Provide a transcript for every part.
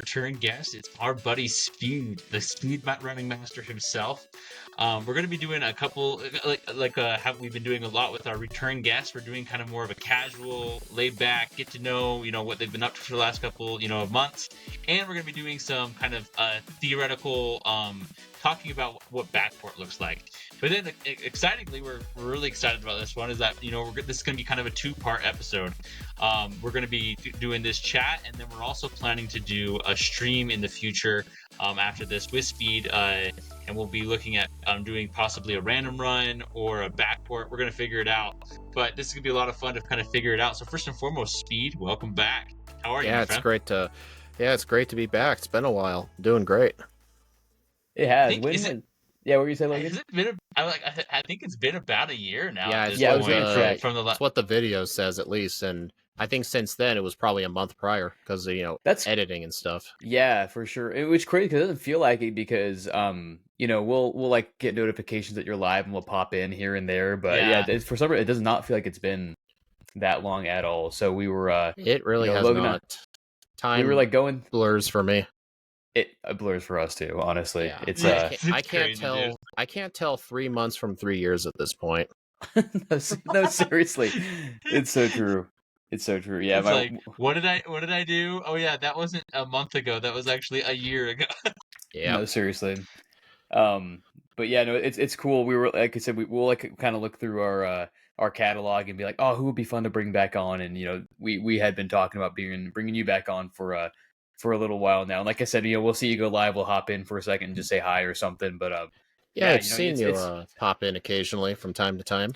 return guest. It's our buddy Speed, the speed running master himself. We're going to be doing a couple, how we've been doing a lot with our return guests. We're doing kind of more of a casual, laid back, get to know, what they've been up to for the last couple, of months. And we're going to be doing some kind of theoretical, talking about what backport looks like. But then, excitingly, we're really excited about this one. Is that this is going to be kind of a two-part episode. We're going to be doing this chat, and then we're also planning to do a stream in the future after this with Speed, and we'll be looking at doing possibly a random run or a backport. We're going to figure it out. But this is going to be a lot of fun to kind of figure it out. So first and foremost, Speed, welcome back. How are you, my friend? It's great to be back. It's been a while. I'm doing great. It has. Yeah, what were you saying, Logan? Has it been? I think it's been about a year now. Yeah, it's what the video says at least, and I think since then it was probably a month prior because that's editing and stuff. Yeah, for sure. It was crazy because it doesn't feel like it because we'll like get notifications that you're live and we'll pop in here and there, but for some reason it does not feel like it's been that long at all. So we were it really has Logan not. Time we were like going blurs for me. It blurs for us too, honestly. Yeah. It's I can't tell. Dude. I can't tell 3 months from 3 years at this point. no, seriously, it's so true. It's so true. Yeah. What did I do? Oh yeah, that wasn't a month ago. That was actually a year ago. Yeah. No, seriously. But yeah, no, it's cool. We were, like I said, we'll like kind of look through our catalog and be like, oh, who would be fun to bring back on? And we had been talking about bringing you back on for a little while now. And like I said, we'll see you go live. We'll hop in for a second and just say hi or something. But I've seen you pop in occasionally from time to time.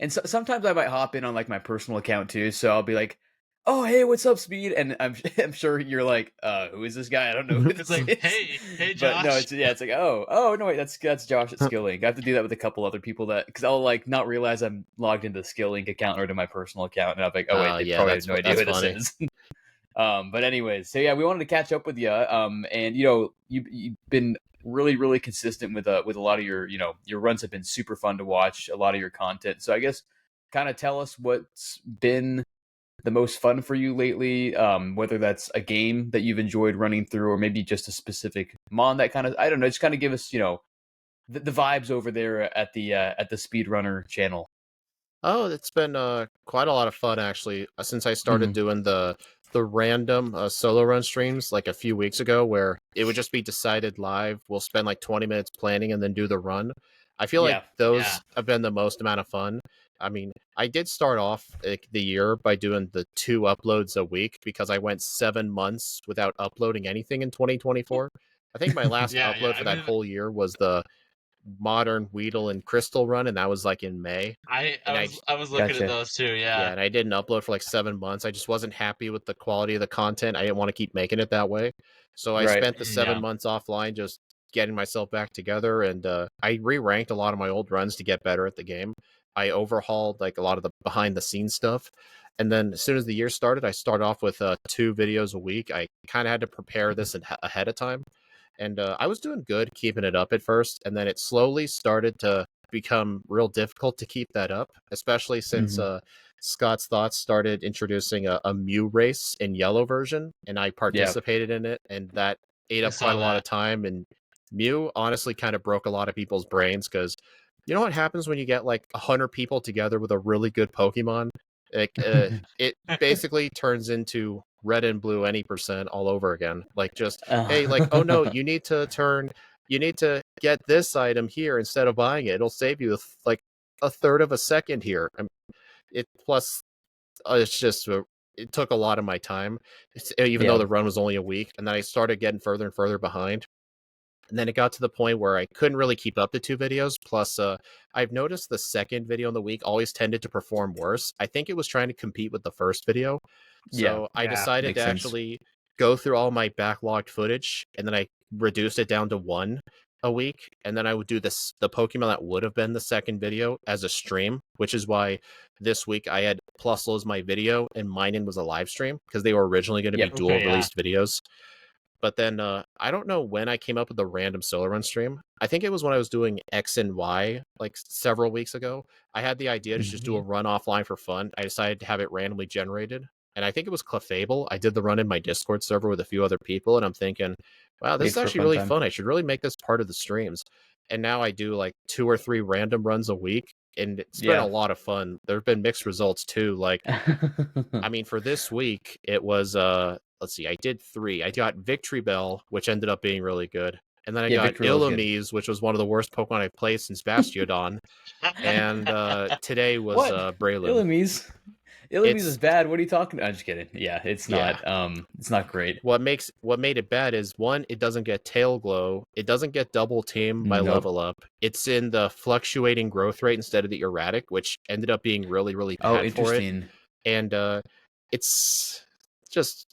And so, sometimes I might hop in on like my personal account too. So I'll be like, oh, hey, what's up, Speed? And I'm sure you're like, who is this guy? I don't know who this is. Hey, Josh. But no, it's like, oh, no, wait, that's Josh at Skilling. I have to do that with a couple other people because I'll like not realize I'm logged into the Skilling account or to my personal account. And I'm like, oh, wait, they probably have no idea who this is. But anyways, so yeah, we wanted to catch up with you. And you've been really, really consistent with a lot of your runs have been super fun to watch, a lot of your content. So I guess kind of tell us what's been the most fun for you lately, whether that's a game that you've enjoyed running through or maybe just a specific mon that kind of, I don't know, just kind of give us, the vibes over there at the Speedrunner channel. Oh, it's been quite a lot of fun actually since I started doing the random solo run streams like a few weeks ago, where it would just be decided live. We'll spend like 20 minutes planning and then do the run. I feel like those have been the most amount of fun. I mean, I did start off the year by doing the 2 uploads a week because I went 7 months without uploading anything in 2024. I think my last upload for that whole year was the Modern Weedle and Crystal run, and that was like in May. I was looking at those too. Yeah, and I didn't upload for like 7 months. I just wasn't happy with the quality of the content. I didn't want to keep making it that way, so I spent the 7 months offline just getting myself back together, and I re-ranked a lot of my old runs to get better at the game. I overhauled like a lot of the behind the scenes stuff, and then as soon as the year started, I started off with 2 videos a week. I kind of had to prepare this ahead of time. And I was doing good keeping it up at first, and then it slowly started to become real difficult to keep that up, especially since Scott's Thoughts started introducing a Mew race in yellow version, and I participated in it, and that ate up quite a lot of time. And Mew honestly kind of broke a lot of people's brains because you know what happens when you get like 100 people together with a really good Pokemon? It basically turns into red and blue any percent all over again. Like just hey, like, oh no, you need to get this item here instead of buying it. It'll save you like a third of a second here. It's just it took a lot of my time, even though the run was only a week, and then I started getting further and further behind. And then it got to the point where I couldn't really keep up the 2 videos. Plus, I've noticed the second video in the week always tended to perform worse. I think it was trying to compete with the first video. So I decided to actually go through all my backlogged footage, and then I reduced it down to 1 a week. And then I would do the Pokemon that would have been the second video as a stream, which is why this week I had Plusle as my video and Minen was a live stream because they were originally going to be dual released videos. But then I don't know when I came up with the random solo run stream. I think it was when I was doing X and Y like several weeks ago. I had the idea to just do a run offline for fun. I decided to have it randomly generated. and I think it was Clefable. I did the run in my Discord server with a few other people, and I'm thinking, wow, this is actually really fun. I should really make this part of the streams. And now I do like 2 or 3 random runs a week, and it's been a lot of fun. There have been mixed results too. Like, I mean, for this week, it was let's see, I did 3. I got Victory Bell, which ended up being really good. And then I got Illumise, which was one of the worst Pokemon I've played since Bastiodon. And today was Breloom. Illumise is bad. What are you talking about? I'm just kidding. Yeah, it's not it's not great. What made it bad is, one, it doesn't get Tail Glow. It doesn't get Double Team by level up. It's in the fluctuating growth rate instead of the erratic, which ended up being really, really bad for it. And it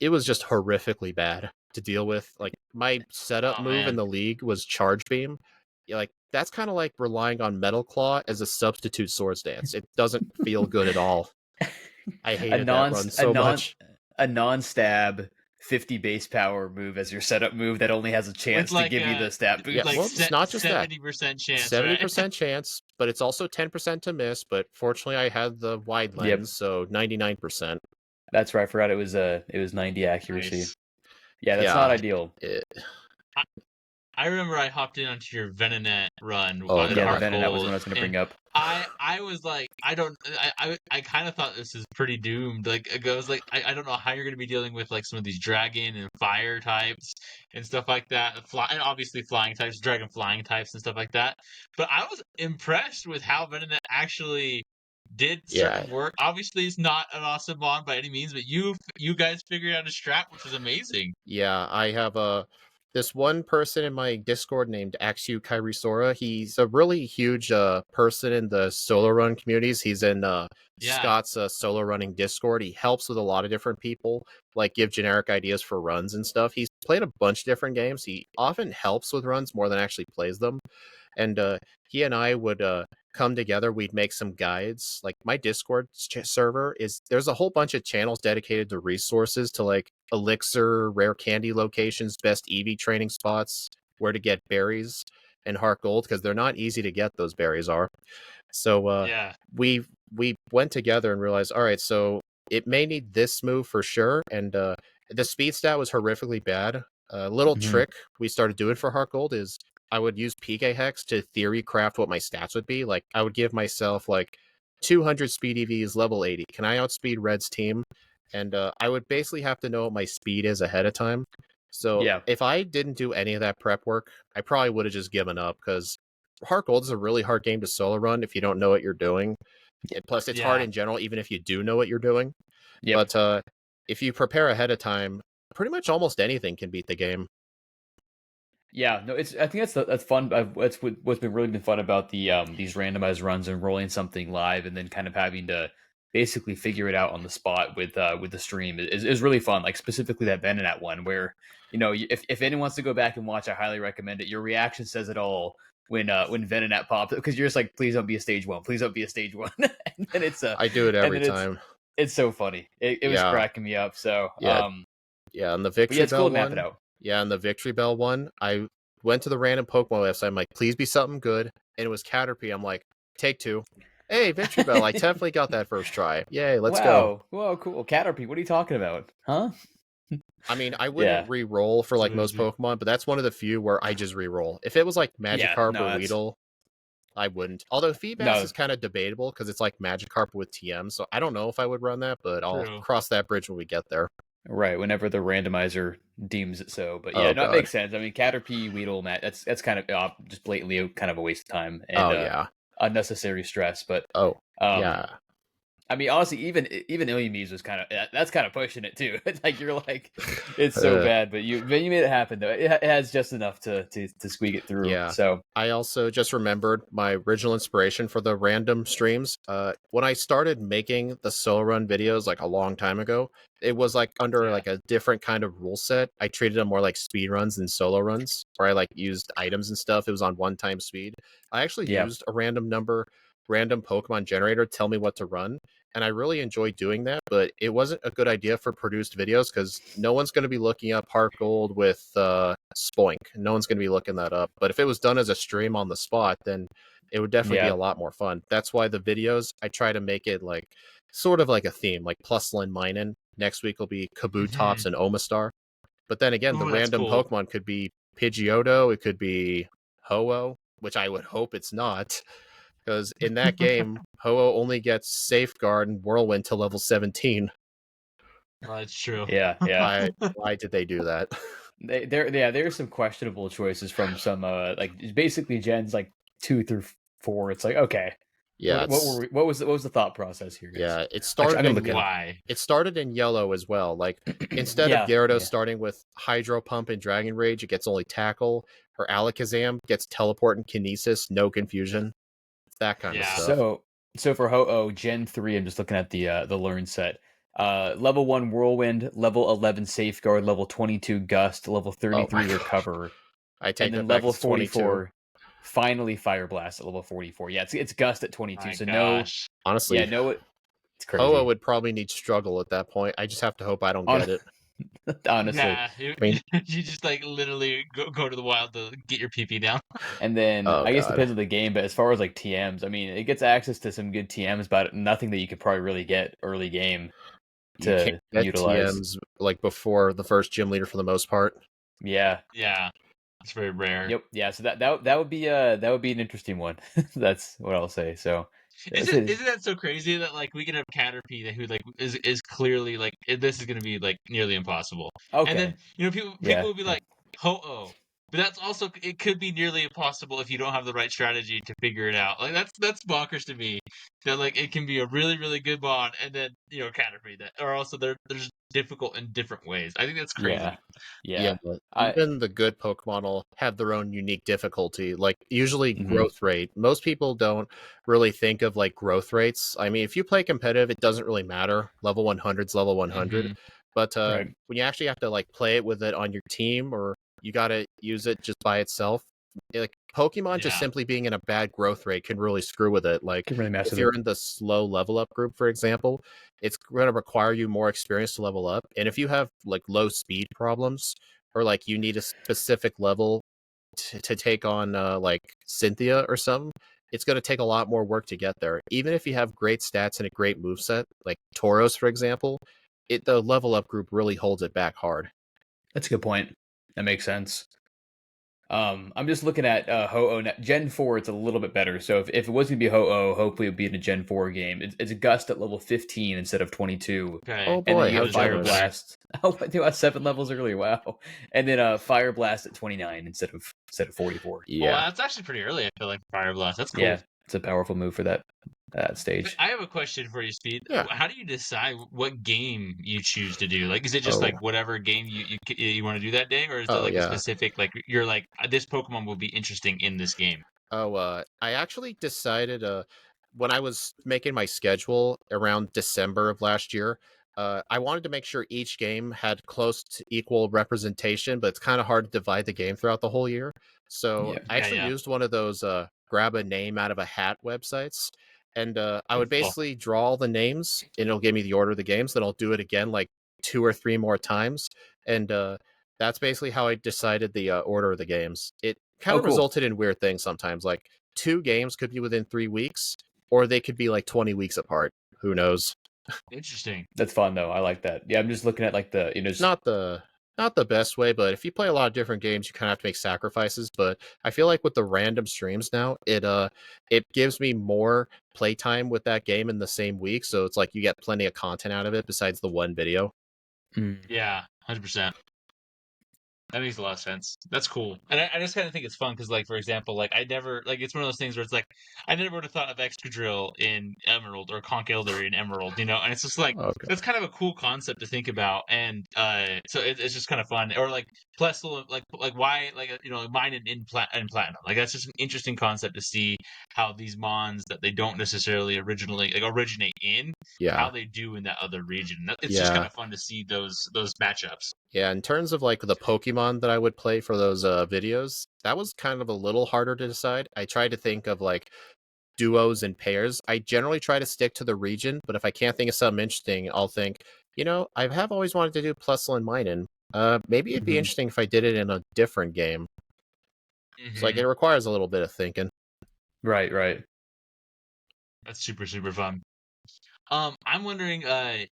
was just horrifically bad to deal with. Like, my setup move in the league was Charge Beam. Like, that's kind of like relying on Metal Claw as a substitute Swords Dance. It doesn't feel good at all. I hated that run so much. A non-stab 50 base power move as your setup move that only has a chance to give you the stat boost. Yeah, well, it's not just 70% chance. 70% chance, but it's also 10% to miss. But fortunately, I had the wide lens, so 99%. That's right. I forgot it was 90 accuracy. Nice. Yeah, that's not ideal. I remember I hopped in onto your Venonat run. Venonat was what I was going to bring up. I was like, I kind of thought this is pretty doomed. Like, I was like, I don't know how you're going to be dealing with like some of these dragon and fire types and stuff like that. And obviously flying types, dragon flying types and stuff like that. But I was impressed with how Venonat actually did certain work. Obviously, it's not an awesome bond by any means, but you guys figured out a strat, which was amazing. Yeah, I have this one person in my Discord named Axu Kairisora. He's a really huge person in the solo run communities. He's in Scott's solo running Discord. He helps with a lot of different people, like give generic ideas for runs and stuff. He's played a bunch of different games. He often helps with runs more than actually plays them. And he and I would come together. We'd make some guides. Like, my Discord server there's a whole bunch of channels dedicated to resources, to like elixir, rare candy locations, best EV training spots, where to get berries and heart gold, because they're not easy to get, those berries are. So we went together and realized, all right, so it may need this move for sure. And the speed stat was horrifically bad. A little trick we started doing for heart gold is I would use PK Hex to theory craft what my stats would be. Like, I would give myself like 200 speed EVs, level 80. Can I outspeed Red's team? And I would basically have to know what my speed is ahead of time. So if I didn't do any of that prep work, I probably would have just given up, because Heart Gold is a really hard game to solo run if you don't know what you're doing. Plus, it's hard in general, even if you do know what you're doing. But if you prepare ahead of time, pretty much almost anything can beat the game. Yeah, no, I think that's fun. What's really been fun about the these randomized runs and rolling something live and then kind of having to basically figure it out on the spot with the stream is really fun. Like, specifically that Venonat one, where, you know, if anyone wants to go back and watch, I highly recommend it. Your reaction says it all when Venonat pops, because you're just like, please don't be a stage 1, please don't be a stage 1. And then it's I do it every time. It's so funny. It was cracking me up. So and the Victory Bell cool to map it out. Yeah, and the Victory Bell one, I went to the random Pokemon website. I'm like, please be something good. And it was Caterpie. I'm like, take 2. Hey, Victory Bell, I definitely got that first try. Yay, let's go. Wow, cool. Caterpie, what are you talking about? Huh? I mean, I wouldn't re-roll for like most Pokemon, but that's one of the few where I just re-roll. If it was like Magikarp or Weedle, I wouldn't. Although Feebas is kind of debatable, because it's like Magikarp with TM, so I don't know if I would run that, but I'll cross that bridge when we get there. Right, whenever the randomizer deems it so. But yeah, it makes sense. I mean, Caterpie, Weedle, that's kind of just blatantly kind of a waste of time and unnecessary stress. But I mean, honestly, even Illumise was that's kind of pushing it too. It's like, you're like, it's so bad, but you made it happen though. It has just enough to squeak it through. Yeah. So I also just remembered my original inspiration for the random streams. When I started making the solo run videos like a long time ago, it was like under like a different kind of rule set. I treated them more like speed runs than solo runs, where I like used items and stuff. It was on 1-time speed. I actually used a random Pokemon generator to tell me what to run. And I really enjoyed doing that, but it wasn't a good idea for produced videos, because no one's going to be looking up Heart Gold with Spoink. No one's going to be looking that up. But if it was done as a stream on the spot, then it would definitely be a lot more fun. That's why the videos, I try to make it like sort of like a theme, like Plusle and Minun. Next week will be Kabutops and Omastar. But then again, the Ooh, that's random cool. Pokemon could be Pidgeotto, it could be Ho-Oh, which I would hope it's not. Because in that game, Ho-Oh only gets Safeguard and Whirlwind to level 17. Well, that's true. Yeah. Why did they do that? There's some questionable choices from some like basically gens like 2 through 4. It's like, okay, Yeah, what was the thought process here, guys? Yeah, it started in Yellow as well. Like instead of Gyarados starting with Hydro Pump and Dragon Rage, it gets only Tackle. Her Alakazam gets Teleport and Kinesis, no confusion. That kind of stuff. So for Ho-Oh Gen 3, I'm just looking at the Learn set. Level 1 Whirlwind, level 11 Safeguard, level 22 Gust, level 33 Recover. I take and then that back, level it's 22. Finally Fire Blast at level 44. Yeah, it's Gust at 22. My so gosh. Honestly, it's crazy. Ho-Oh would probably need Struggle at that point. I just have to hope I don't get it. Honestly. Yeah, you just like literally go to the wild to get your PP down. And then I guess it depends on the game, but as far as like TMs, I mean, it gets access to some good TMs, but nothing that you could probably really get early game to utilize. TMs like before the first gym leader for the most part. Yeah. It's very rare. Yep. Yeah. So that would be an interesting one. That's what I'll say. So isn't that so crazy that like we can have Caterpie who like is clearly like this is gonna be like nearly impossible. Okay. And then people will be like Ho-Oh. But that's also it could be nearly impossible if you don't have the right strategy to figure it out. Like that's bonkers to me. That like it can be a really, really good bond and then Caterpie that or also there's difficult in different ways. I think that's crazy. Yeah. But even the good Pokemon will have their own unique difficulty. Like usually growth rate. Most people don't really think of like growth rates. I mean, if you play competitive, it doesn't really matter. Level 100's level 100. But when you actually have to like play it with it on your team or you got to use it just by itself, like Pokemon just simply being in a bad growth rate can really screw with it. Like if you're in the slow level up group, for example, it's going to require you more experience to level up. And if you have like low speed problems or like you need a specific level to take on like Cynthia or something, it's going to take a lot more work to get there. Even if you have great stats and a great moveset, like Tauros, for example, the level up group really holds it back hard. That's a good point. That makes sense. I'm just looking at Ho-Oh Gen 4. It's a little bit better. So if it was going to be Ho-Oh, hopefully it would be in a Gen 4 game. It's a Gust at level 15 instead of 22. Okay. Oh boy, and then you have Fire Blast. Oh, I do 7 levels early. Wow. And then Fire Blast at 29 instead of 44. Yeah, well, that's actually pretty early. I feel like Fire Blast. That's cool. Yeah, it's a powerful move for that stage. But I have a question for you, Speed. Yeah. How do you decide what game you choose to do? Like, is it just like whatever game you want to do that day, or is there like a specific like you're like this Pokemon will be interesting in this game? I actually decided when I was making my schedule around December of last year, I wanted to make sure each game had close to equal representation, but it's kind of hard to divide the game throughout the whole year. So I actually used one of those grab a name out of a hat websites. And I would basically draw all the names and it'll give me the order of the games. Then I'll do it again like 2 or 3 more times. And that's basically how I decided the order of the games. It kind of resulted in weird things sometimes. Like 2 games could be within 3 weeks, or they could be like 20 weeks apart. Who knows? Interesting. That's fun though. I like that. Yeah, I'm just looking at like the not the best way, but if you play a lot of different games, you kind of have to make sacrifices. But I feel like with the random streams now, it gives me more playtime with that game in the same week. So it's like you get plenty of content out of it besides the one video. Yeah, 100%. That makes a lot of sense. That's cool. And I just kind of think it's fun because, like, for example, like, I never, like, it's one of those things where it's like, I never would have thought of Excadrill in Emerald or Conch Elder in Emerald, and it's just like, that's kind of a cool concept to think about. And so it's just kind of fun. Or, like, Plessel, like why, like, mine in Platinum. Like, that's just an interesting concept to see how these Mons that they don't necessarily originate in, how they do in that other region. It's just kind of fun to see those matchups. Yeah, in terms of like the Pokemon that I would play for those videos, that was kind of a little harder to decide. I tried to think of like duos and pairs. I generally try to stick to the region, but if I can't think of something interesting, I'll think, I have always wanted to do Plessel and Minun. Maybe it'd be interesting if I did it in a different game. It's like it requires a little bit of thinking. Right. That's super, super fun. I'm wondering,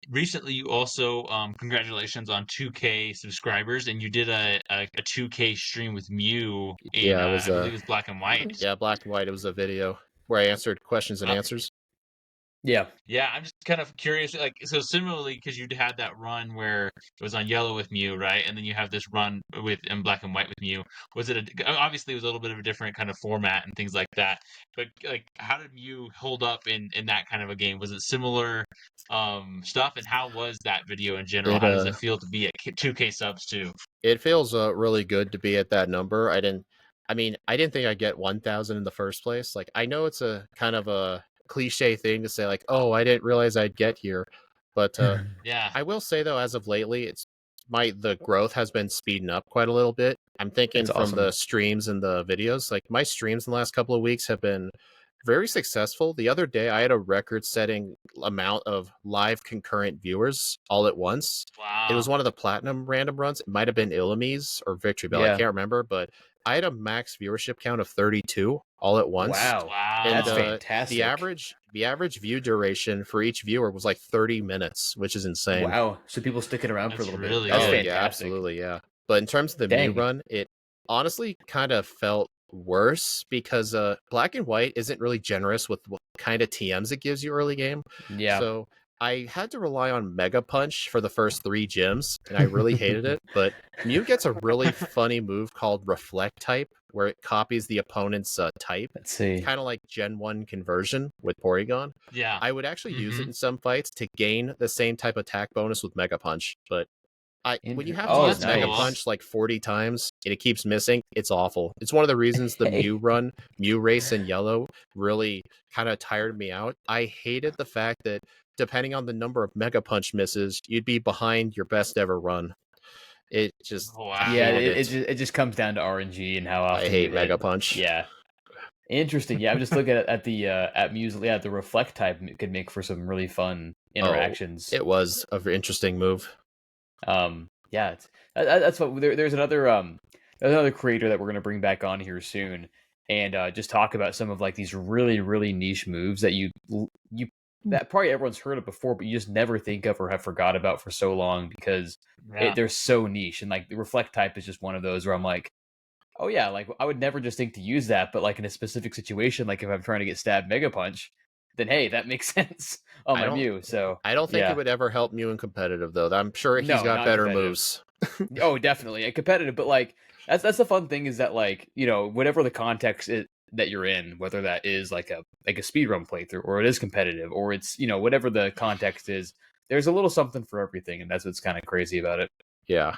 recently you also, congratulations on 2K subscribers, and you did a 2K stream with Mew in, Yeah, it was I believe it was Black and White. yeah, black and white. It was a video where I answered questions and Uh, answers. Yeah. yeah, I'm just kind of curious, like, so similarly, because you had that run where it was on yellow with Mew, right? And then you have this run in Black and White with Mew. Was it obviously it was a little bit of a different kind of format and things like that, but like, how did Mew hold up in that kind of a game? Was it similar stuff, and how was that video in general? It How does it feel to be at 2K subs too? it feels really good to be at that number. I mean, I didn't think I'd get 1,000 in the first place. Like, I know it's a kind of a cliche thing to say, like, oh, I didn't realize I'd get here, but Yeah, I will say though, as of lately, the growth has been speeding up quite a little bit. I'm thinking It's from the awesome. streams and the videos, like my streams in the last couple of weeks have been very successful. The other day, I had a record-setting amount of live concurrent viewers all at once. It was wow, one of the platinum random runs. It might have been Illumise or Victory Bell. I Yeah. can't remember, but I had a max viewership count of 32 all at once. Wow. And That's wow, fantastic. the average view duration for each viewer was like 30 minutes, which is insane. Wow. So people sticking around for a that's little bit. really That's Oh good. yeah, fantastic. absolutely, yeah. But in terms of the Mew Dang. run, it honestly kind of felt worse because Black and White isn't really generous with what kind of TMs it gives you early game. Yeah. So I had to rely on Mega Punch for the first 3 gyms, and I really hated it. But Mew gets a really funny move called Reflect Type, where it copies the opponent's type. Let's see. Kind of like Gen 1 conversion with Porygon. Yeah, I would actually use it mm-hmm. in some fights to gain the same type of attack bonus with Mega Punch, but when you have to Oh, use that's Mega cool. Punch like 40 times and it keeps missing, it's awful. It's one of the reasons the Hey. Mew race in yellow really kind of tired me out. I hated the fact that depending on the number of Mega Punch misses, you'd be behind your best ever run. It just, Oh, I wow. Yeah, hated it just comes down to RNG and how I often hate you Mega hit. Punch. Yeah. Interesting. Yeah, I'm just looking at the at Muse. Yeah, the reflect type could make for some really fun interactions. It was an interesting move. Yeah, that's what there's another creator that we're gonna bring back on here soon, and just talk about some of like these really niche moves that you that probably everyone's heard of before, but you just never think of or have forgot about for so long because Yeah. they're so niche. And like the reflect type is just one of those where I'm like, oh yeah, like I would never just think to use that, but like in a specific situation, like if I'm trying to get stabbed Mega Punch, then hey, that makes sense on I my don't Mew. So I don't think yeah, it would ever help Mew in competitive though. I'm sure he's no, got not better competitive. moves. Oh, definitely a competitive, but like that's the fun thing is that like whatever the context that you're in, whether that is like a speedrun playthrough or it is competitive or it's whatever the context is, there's a little something for everything, and that's what's kind of crazy about it. Yeah.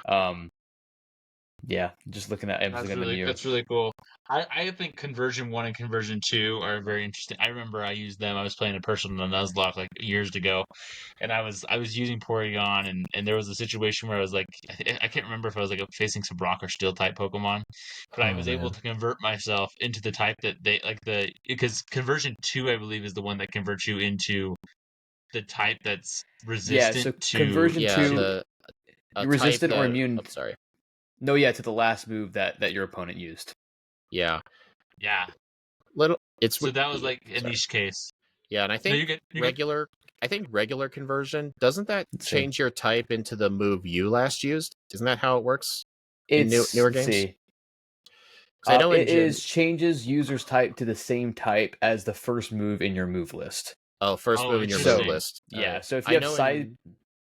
Yeah, just looking at the Mew. That's really cool. I think conversion 1 and conversion 2 are very interesting. I remember I used them. I was playing a person on Nuzlocke like years ago, and I was using Porygon, and there was a situation where I was like, I can't remember if I was like facing some rock or steel type Pokemon, but I Oh was able man. to convert myself into the type that they like because conversion 2 I believe is the one that converts you into the type that's Yeah, so resistant to conversion Yeah, to resistant or immune. I'm sorry. No, yeah, to the last move that your opponent used. Yeah. yeah. It's So that was like a sorry. niche case. Yeah, and I No, think you're good. You're good. regular conversion, doesn't that Let's see. change your type into the move you last used? Isn't that how it works in It's newer let's games? see. 'Cause I know It is changes user's type to the same type as the first move in your move list. first Oh, move in your move interesting. list. Yeah, so if I you have know side,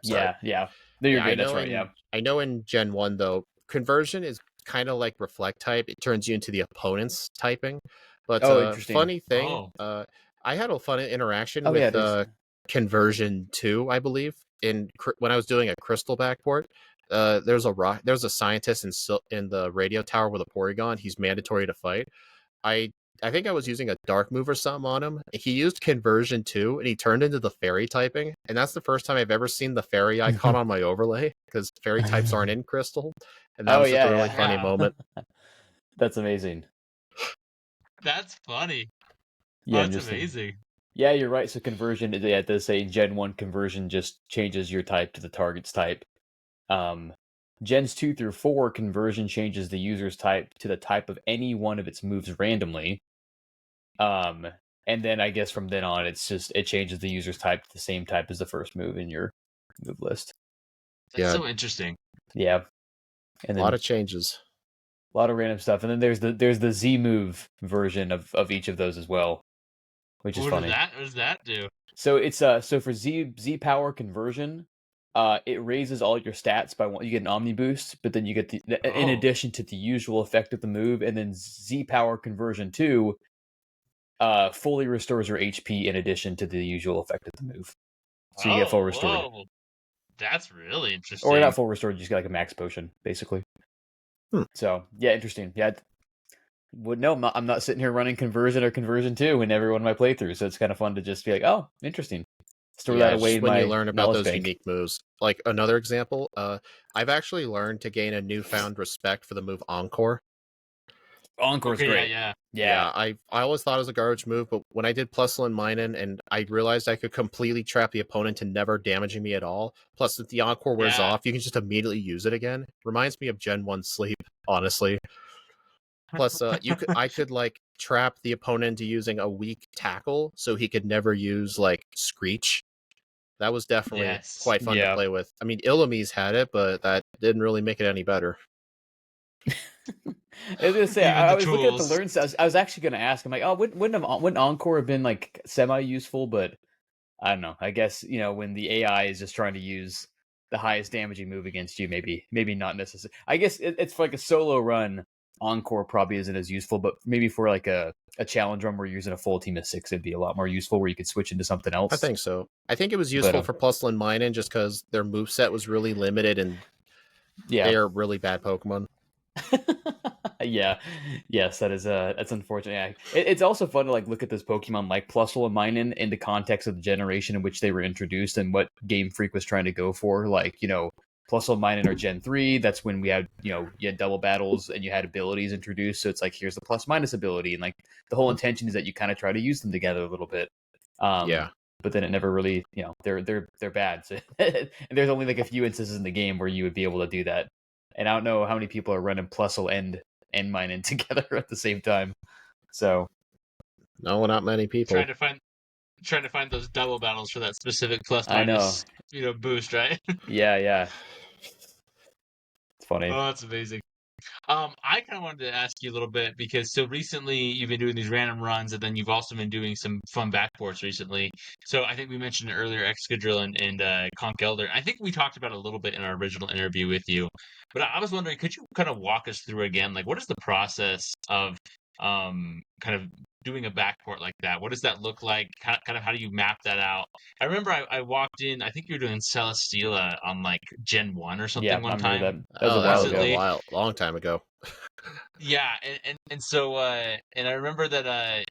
sorry. yeah, no, you're Yeah, good. That's right. Yeah, I know in Gen 1 though, conversion is kind of like reflect type. It turns you into the opponent's typing. But interesting. funny thing, Oh. I had a fun interaction Oh yeah, with conversion 2, I believe, when I was doing a crystal backport. There's a scientist in the radio tower with a Porygon. He's mandatory to fight. I think I was using a dark move or something on him. He used conversion 2 and he turned into the fairy typing. And that's the first time I've ever seen the fairy icon on my overlay because fairy types aren't in crystal. And that was just a really funny moment. That's amazing. That's funny. Yeah, that's amazing. Yeah, you're right. So conversion, yeah, it does say Gen 1 conversion just changes your type to the target's type. Gens 2 through 4 conversion changes the user's type to the type of any one of its moves randomly. And then I guess from then on, it changes the user's type to the same type as the first move in your move list. That's so interesting. Yeah. And a lot of changes. A lot of random stuff. And then there's the Z move version of each of those as well, which is funny. What does that do? So it's so for Z power conversion, it raises all your stats by one. You get an Omni boost, but then you get in addition to the usual effect of the move, and then Z power conversion 2 fully restores your HP in addition to the usual effect of the move. So you get full restored. Whoa. That's really interesting. Or not full restored, you just get like a max potion, basically. So yeah, interesting. Yeah. No, I'm not sitting here running conversion or conversion 2 in every one of my playthroughs, so it's kind of fun to just be like, oh, interesting. Store that away in when my you learn about those bank. unique moves. Like another example, I've actually learned to gain a newfound respect for the move Encore. Encore's great. Yeah. I always thought it was a garbage move, but when I did Plusle and Minun and I realized I could completely trap the opponent to never damaging me at all, plus if the Encore wears off, you can just immediately use it again. Reminds me of Gen 1 Sleep, honestly. Plus, I could like trap the opponent into using a weak tackle, so he could never use like Screech. That was definitely quite fun to play with. I mean, Illumise had it, but that didn't really make it any better. I was gonna say, I was looking at the learn stats. I was actually gonna ask. I'm like, oh, wouldn't Encore have been like semi-useful? But I don't know. I guess when the AI is just trying to use the highest damaging move against you, maybe not necessary. I guess it's for like a solo run. Encore probably isn't as useful, but maybe for like a challenge run where you're using a full team of 6, it'd be a lot more useful where you could switch into something else. I think so. I think it was useful for Plusle and Minun just because their moveset was really limited and they are really bad Pokemon. Yes, that's unfortunate. Yeah. It's also fun to like look at this Pokemon like Plusle and Minun in the context of the generation in which they were introduced and what Game Freak was trying to go for. Like, Plusle and Minun are Gen 3. That's when we had, you had double battles and you had abilities introduced. So it's like, here's the plus minus ability. And like the whole intention is that you kind of try to use them together a little bit. But then it never really, they're bad. So, and there's only like a few instances in the game where you would be able to do that. And I don't know how many people are running Plusle and Minun together at the same time. So no, not many people. Trying to find those double battles for that specific plus minus boost, right? Yeah. It's funny. Oh, that's amazing. I kind of wanted to ask you a little bit because so recently you've been doing these random runs and then you've also been doing some fun backports recently. So I think we mentioned earlier Excadrill and Conch Elder. I think we talked about it a little bit in our original interview with you. But I was wondering, could you kind of walk us through again, like what is the process of kind of doing a backport like that? What does that look like? Kind of how do you map that out? I remember I walked in, I think you were doing Celesteela on like Gen 1 or something one time. That was a long time ago. Yeah, and so and I remember that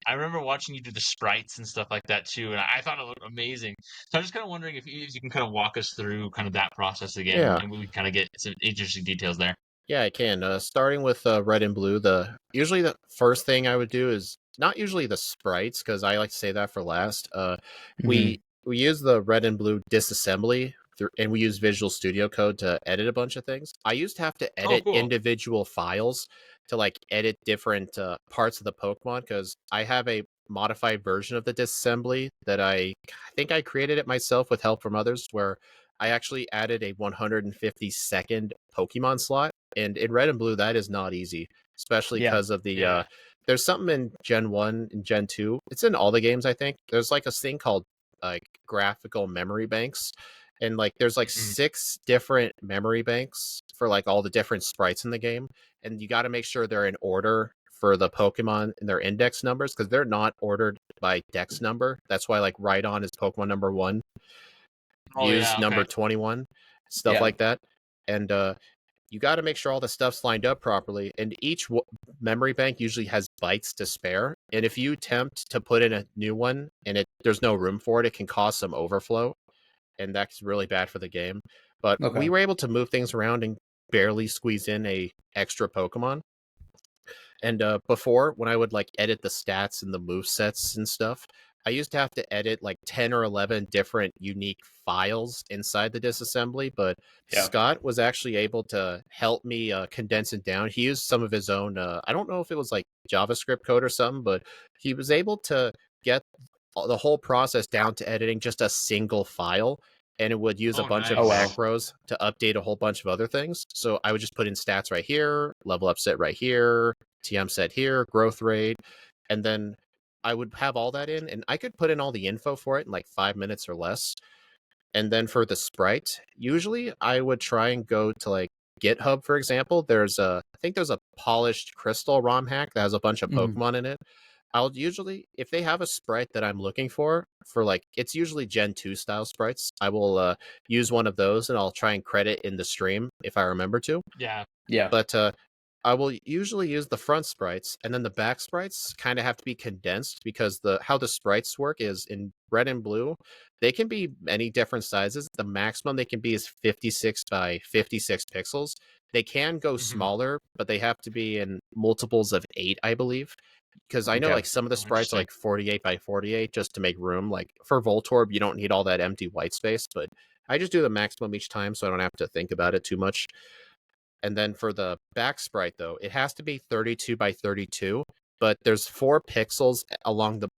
I remember watching you do the sprites and stuff like that too, and I thought it looked amazing. So I'm just kind of wondering if you can kind of walk us through kind of that process again, and we kind of get some interesting details there. Yeah, I can. Starting with Red and Blue, usually the first thing I would do is not usually the sprites because I like to say that for last. We use the Red and Blue disassembly. And we use Visual Studio Code to edit a bunch of things. I used to have to edit individual files to like edit different parts of the Pokemon because I have a modified version of the disassembly that I think I created it myself with help from others where I actually added a 150-second Pokemon slot. And in Red and Blue, that is not easy, especially because of the... there's something in Gen 1 and Gen 2. It's in all the games, I think. There's like a thing called like graphical memory banks. And like there's like 6 different memory banks for like all the different sprites in the game. And you got to make sure they're in order for the Pokemon and their index numbers because they're not ordered by dex number. That's why like Rhydon is Pokemon number 1. Number 21, stuff like that. And you got to make sure all the stuff's lined up properly. And each memory bank usually has bytes to spare. And if you attempt to put in a new one and there's no room for it, it can cause some overflow. And that's really bad for the game. But we were able to move things around and barely squeeze in a extra Pokemon. And before, when I would like edit the stats and the move sets and stuff, I used to have to edit like 10 or 11 different unique files inside the disassembly. But Scott was actually able to help me condense it down. He used some of his own, I don't know if it was like JavaScript code or something, but he was able to get the whole process down to editing just a single file, and it would use a bunch of macros to update a whole bunch of other things. So I would just put in stats right here, level up set right here, TM set here, growth rate, and then I would have all that in, and I could put in all the info for it in like 5 minutes or less. And then for the sprite, usually I would try and go to like GitHub, for example. I think there's a polished crystal ROM hack that has a bunch of Pokemon in it. I'll usually, if they have a sprite that I'm looking for like, it's usually Gen 2 style sprites, I will use one of those, and I'll try and credit in the stream if I remember to. Yeah. But I will usually use the front sprites, and then the back sprites kind of have to be condensed, because how the sprites work is in red and blue, they can be many different sizes. The maximum they can be is 56 by 56 pixels. They can go smaller, but they have to be in multiples of 8, I believe. Because I know like some of the sprites are like 48 by 48 just to make room. Like for Voltorb, you don't need all that empty white space, but I just do the maximum each time so I don't have to think about it too much. And then for the back sprite, though, it has to be 32 by 32, but there's 4 pixels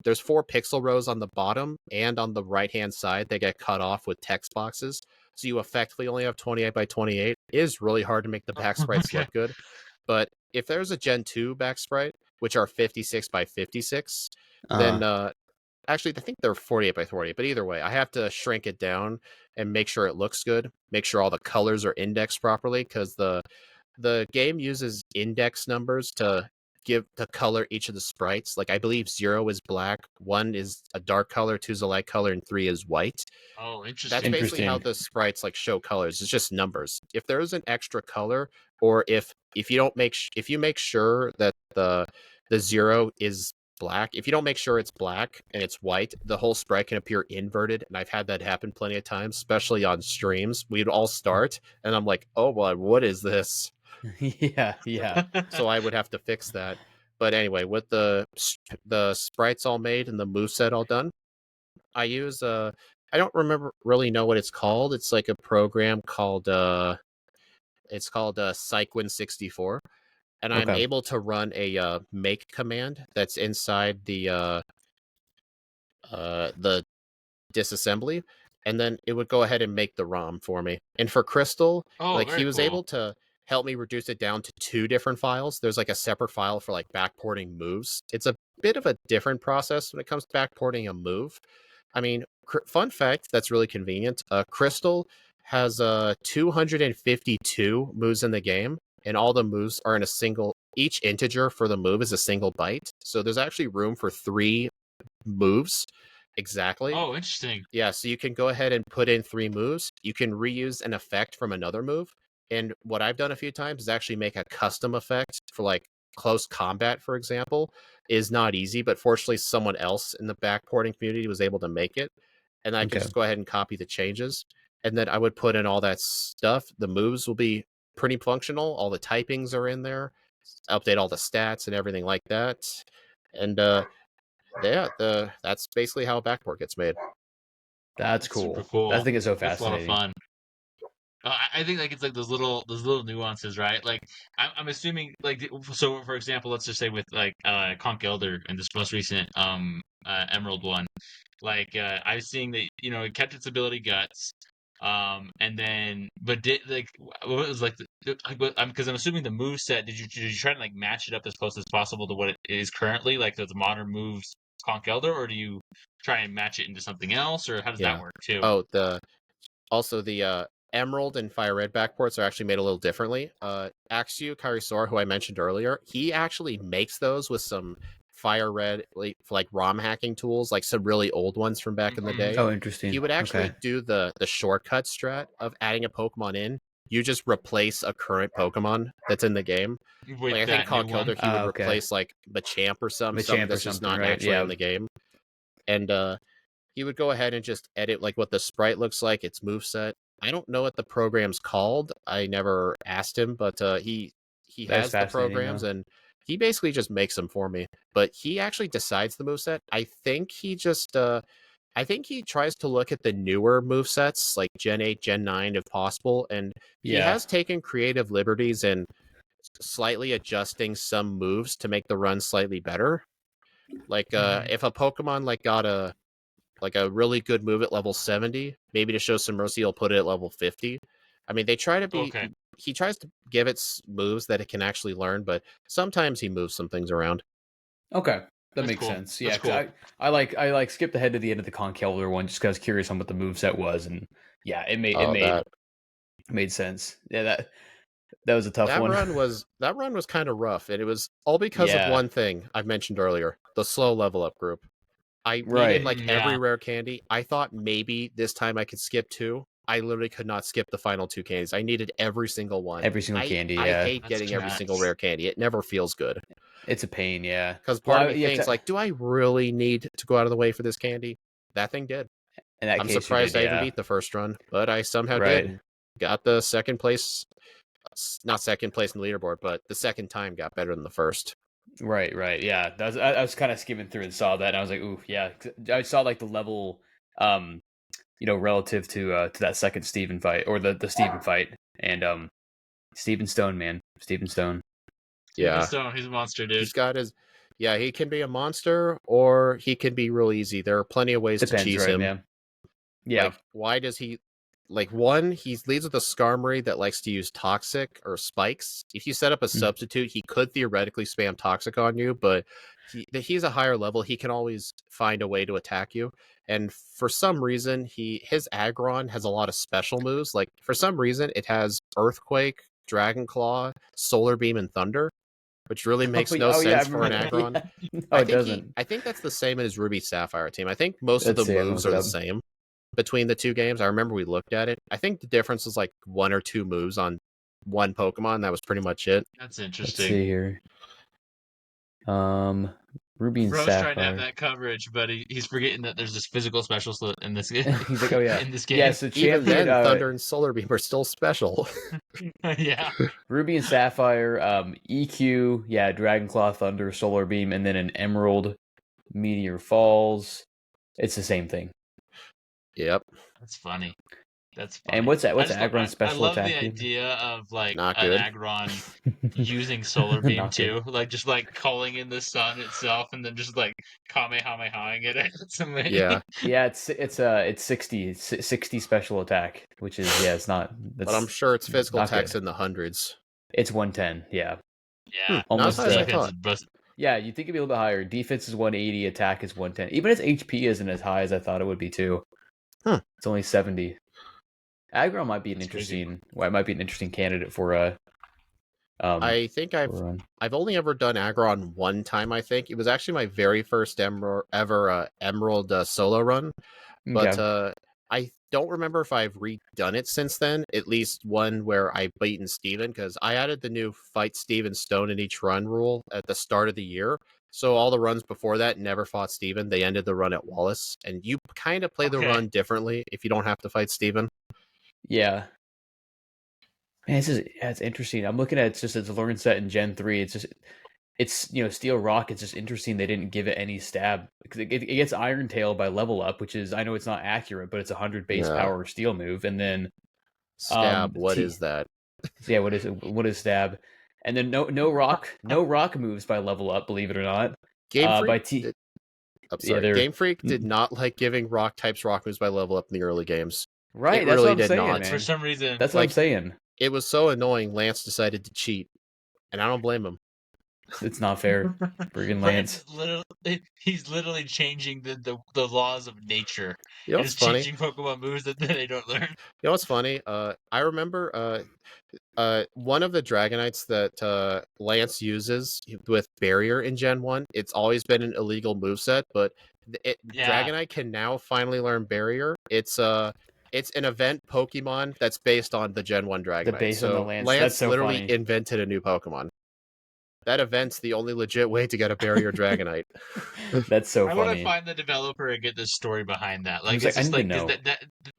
there's 4 pixel rows on the bottom and on the right-hand side that get cut off with text boxes. So you effectively only have 28 by 28. It is really hard to make the back sprites look good. But if there's a Gen 2 back sprite, which are 56 by 56, then actually, I think they're 48 by 48, but either way, I have to shrink it down and make sure it looks good, make sure all the colors are indexed properly, because the game uses index numbers to color each of the sprites. Like I believe 0 is black, 1 is a dark color, 2 is a light color, and 3 is white. Oh, interesting. That's basically how the sprites like show colors. It's just numbers. If there's an extra color, or if you make sure that the 0 is black, if you don't make sure it's black and it's white, the whole sprite can appear inverted, and I've had that happen plenty of times, especially on streams. We'd all start and I'm like, oh well, what is this? yeah So I would have to fix that. But anyway, with the sprites all made and the moveset all done, I use I don't really know what it's called. It's like a program called Cycwin64, and I'm able to run a make command that's inside the disassembly, and then it would go ahead and make the ROM for me. And for Crystal, he was able to help me reduce it down to 2 different files. There's like a separate file for like backporting moves. It's a bit of a different process when it comes to backporting a move. I mean, fun fact that's really convenient. Crystal has 252 moves in the game, and all the moves are in each integer for the move is a single byte. So there's actually room for 3 moves exactly. Oh, interesting. Yeah, so you can go ahead and put in 3 moves. You can reuse an effect from another move. And what I've done a few times is actually make a custom effect for like close combat, for example, is not easy, but fortunately someone else in the backporting community was able to make it. And I can just go ahead and copy the changes. And then I would put in all that stuff. The moves will be pretty functional. All the typings are in there. Update all the stats and everything like that. And that's basically how a backport gets made. That's cool. Super cool. I think it's so fascinating. That's a lot of fun. I think like it's like those little nuances, right? Like I'm assuming like, so for example, let's just say with like Conch Elder and this most recent Emerald one, like I was seeing that it kept its ability guts, and then but did like what was like because I'm assuming the move set, did you try to like match it up as close as possible to what it is currently, like the modern moves Conch Elder, or do you try and match it into something else, or how does that work too? Oh, the Emerald and Fire Red backports are actually made a little differently. Axew Karisor, who I mentioned earlier, he actually makes those with some Fire Red like ROM hacking tools, like some really old ones from back in the day. Oh, interesting. He would actually do the shortcut strat of adding a Pokemon in. You just replace a current Pokemon that's in the game. Like I think Conch Elder, he would replace like Machamp or something that's just not actually in the game. And he would go ahead and just edit like what the sprite looks like, its moveset. I don't know what the program's called. I never asked him, but he has the programs, and he basically just makes them for me. But he actually decides the moveset. I think he tries to look at the newer movesets, like Gen 8, Gen 9, if possible, and he has taken creative liberties in slightly adjusting some moves to make the run slightly better. Like if a Pokemon like got a really good move at level 70, maybe to show some mercy, he'll put it at level 50. I mean, they try to be. Okay. He tries to give it moves that it can actually learn, but sometimes he moves some things around. Okay, that That's makes cool. sense. Yeah, That's cool. I skipped ahead to the end of the Conkeldurr one just because I was curious on what the moveset was, and yeah, it made sense. Yeah, that was a tough that one. run was kind of rough, and it was all because of one thing I mentioned earlier: the slow level up group. I needed like every rare candy. I thought maybe this time I could skip 2. I literally could not skip the final 2 candies. I needed every single one. Every single candy, yeah. I hate getting every single rare candy. It never feels good. It's a pain, yeah. Because part of me thinks, like, do I really need to go out of the way for this candy? That thing did. I'm surprised I even beat the first run, but I somehow did. And got the second place. Not second place in the leaderboard, but the second time got better than the first. Right, yeah. I was kind of skimming through and saw that, and I was like, ooh, yeah. I saw like the level, relative to that second Steven fight, or the Steven fight, and Steven Stone, man, Steven Stone. Yeah, Stone, he's a monster, dude. He's got his. Yeah, he can be a monster, or he can be real easy. There are plenty of ways to cheese him. Man. Yeah. Like, why does he? Like, one, he leads with a Skarmory that likes to use Toxic or Spikes. If you set up a substitute, he could theoretically spam Toxic on you, but he's a higher level. He can always find a way to attack you. And for some reason, his Aggron has a lot of special moves. Like, for some reason, it has Earthquake, Dragon Claw, Solar Beam, and Thunder, which really makes no sense for an Aggron. Yeah. No, it doesn't. I think that's the same as Ruby Sapphire team. I think most of the moves are the same between the 2 games. I remember we looked at it. I think the difference was like 1 or 2 moves on one Pokemon. That was pretty much it. That's interesting. Let's see here. Ruby and Sapphire. Trying to have that coverage, but he's forgetting that there's this physical special in this game. He's like, oh yeah, in this game. Yeah, so even then, Thunder and Solar Beam are still special. Yeah. Ruby and Sapphire, EQ, yeah, Dragon Claw, Thunder, Solar Beam, and then an Emerald, Meteor Falls. It's the same thing. Yep. That's funny. And what's Aggron's special attack? I love the idea of like an Aggron using Solar Beam too, like just like calling in the sun itself, and then just like Kamehamehaing it. It's amazing. Yeah. It's 60 special attack, which is it's not. But I'm sure its physical attack's in the hundreds. It's 110. Yeah. Yeah. Almost as I thought. Yeah, you think it'd be a little bit higher. Defense is 180, attack is 110. Even its HP isn't as high as I thought it would be too. It's only 70. Aggron might be an interesting. Well, it might be an interesting candidate for a. I think I've only ever done Aggron one time. I think it was actually my very first ever Emerald solo run, but I don't remember if I've redone it since then. At least one where I've beaten Steven, because I added the new fight Steven Stone in each run rule at the start of the year. So all the runs before that never fought Steven. They ended the run at Wallace, and you kind of play the run differently if you don't have to fight Steven. Yeah. Man, it's interesting. I'm looking at it's learn set in Gen 3. It's Steel Rock. It's just interesting they didn't give it any stab. It gets Iron Tail by level up, which is, I know it's not accurate, but it's 100 base power steel move. And then stab. What is that? Yeah, what is stab? And then no rock moves by level up. Believe it or not. Game Freak did not like giving rock moves by level up in the early games. Right, that's really what I'm saying, man. For some reason, that's what I'm saying. It was so annoying. Lance decided to cheat, and I don't blame him. It's not fair, friggin' Lance. He's literally changing the laws of nature. You know what's funny? Changing Pokemon moves that they don't learn. You know what's funny? I remember one of the Dragonites that Lance uses with Barrier in Gen 1. It's always been an illegal moveset, but Dragonite can now finally learn Barrier. It's an event Pokemon that's based on the Gen 1 Dragonite. So Lance literally invented a new Pokemon. That event's the only legit way to get a Barrier Dragonite. That's so funny. I want to find the developer and get the story behind that. Like, it's just like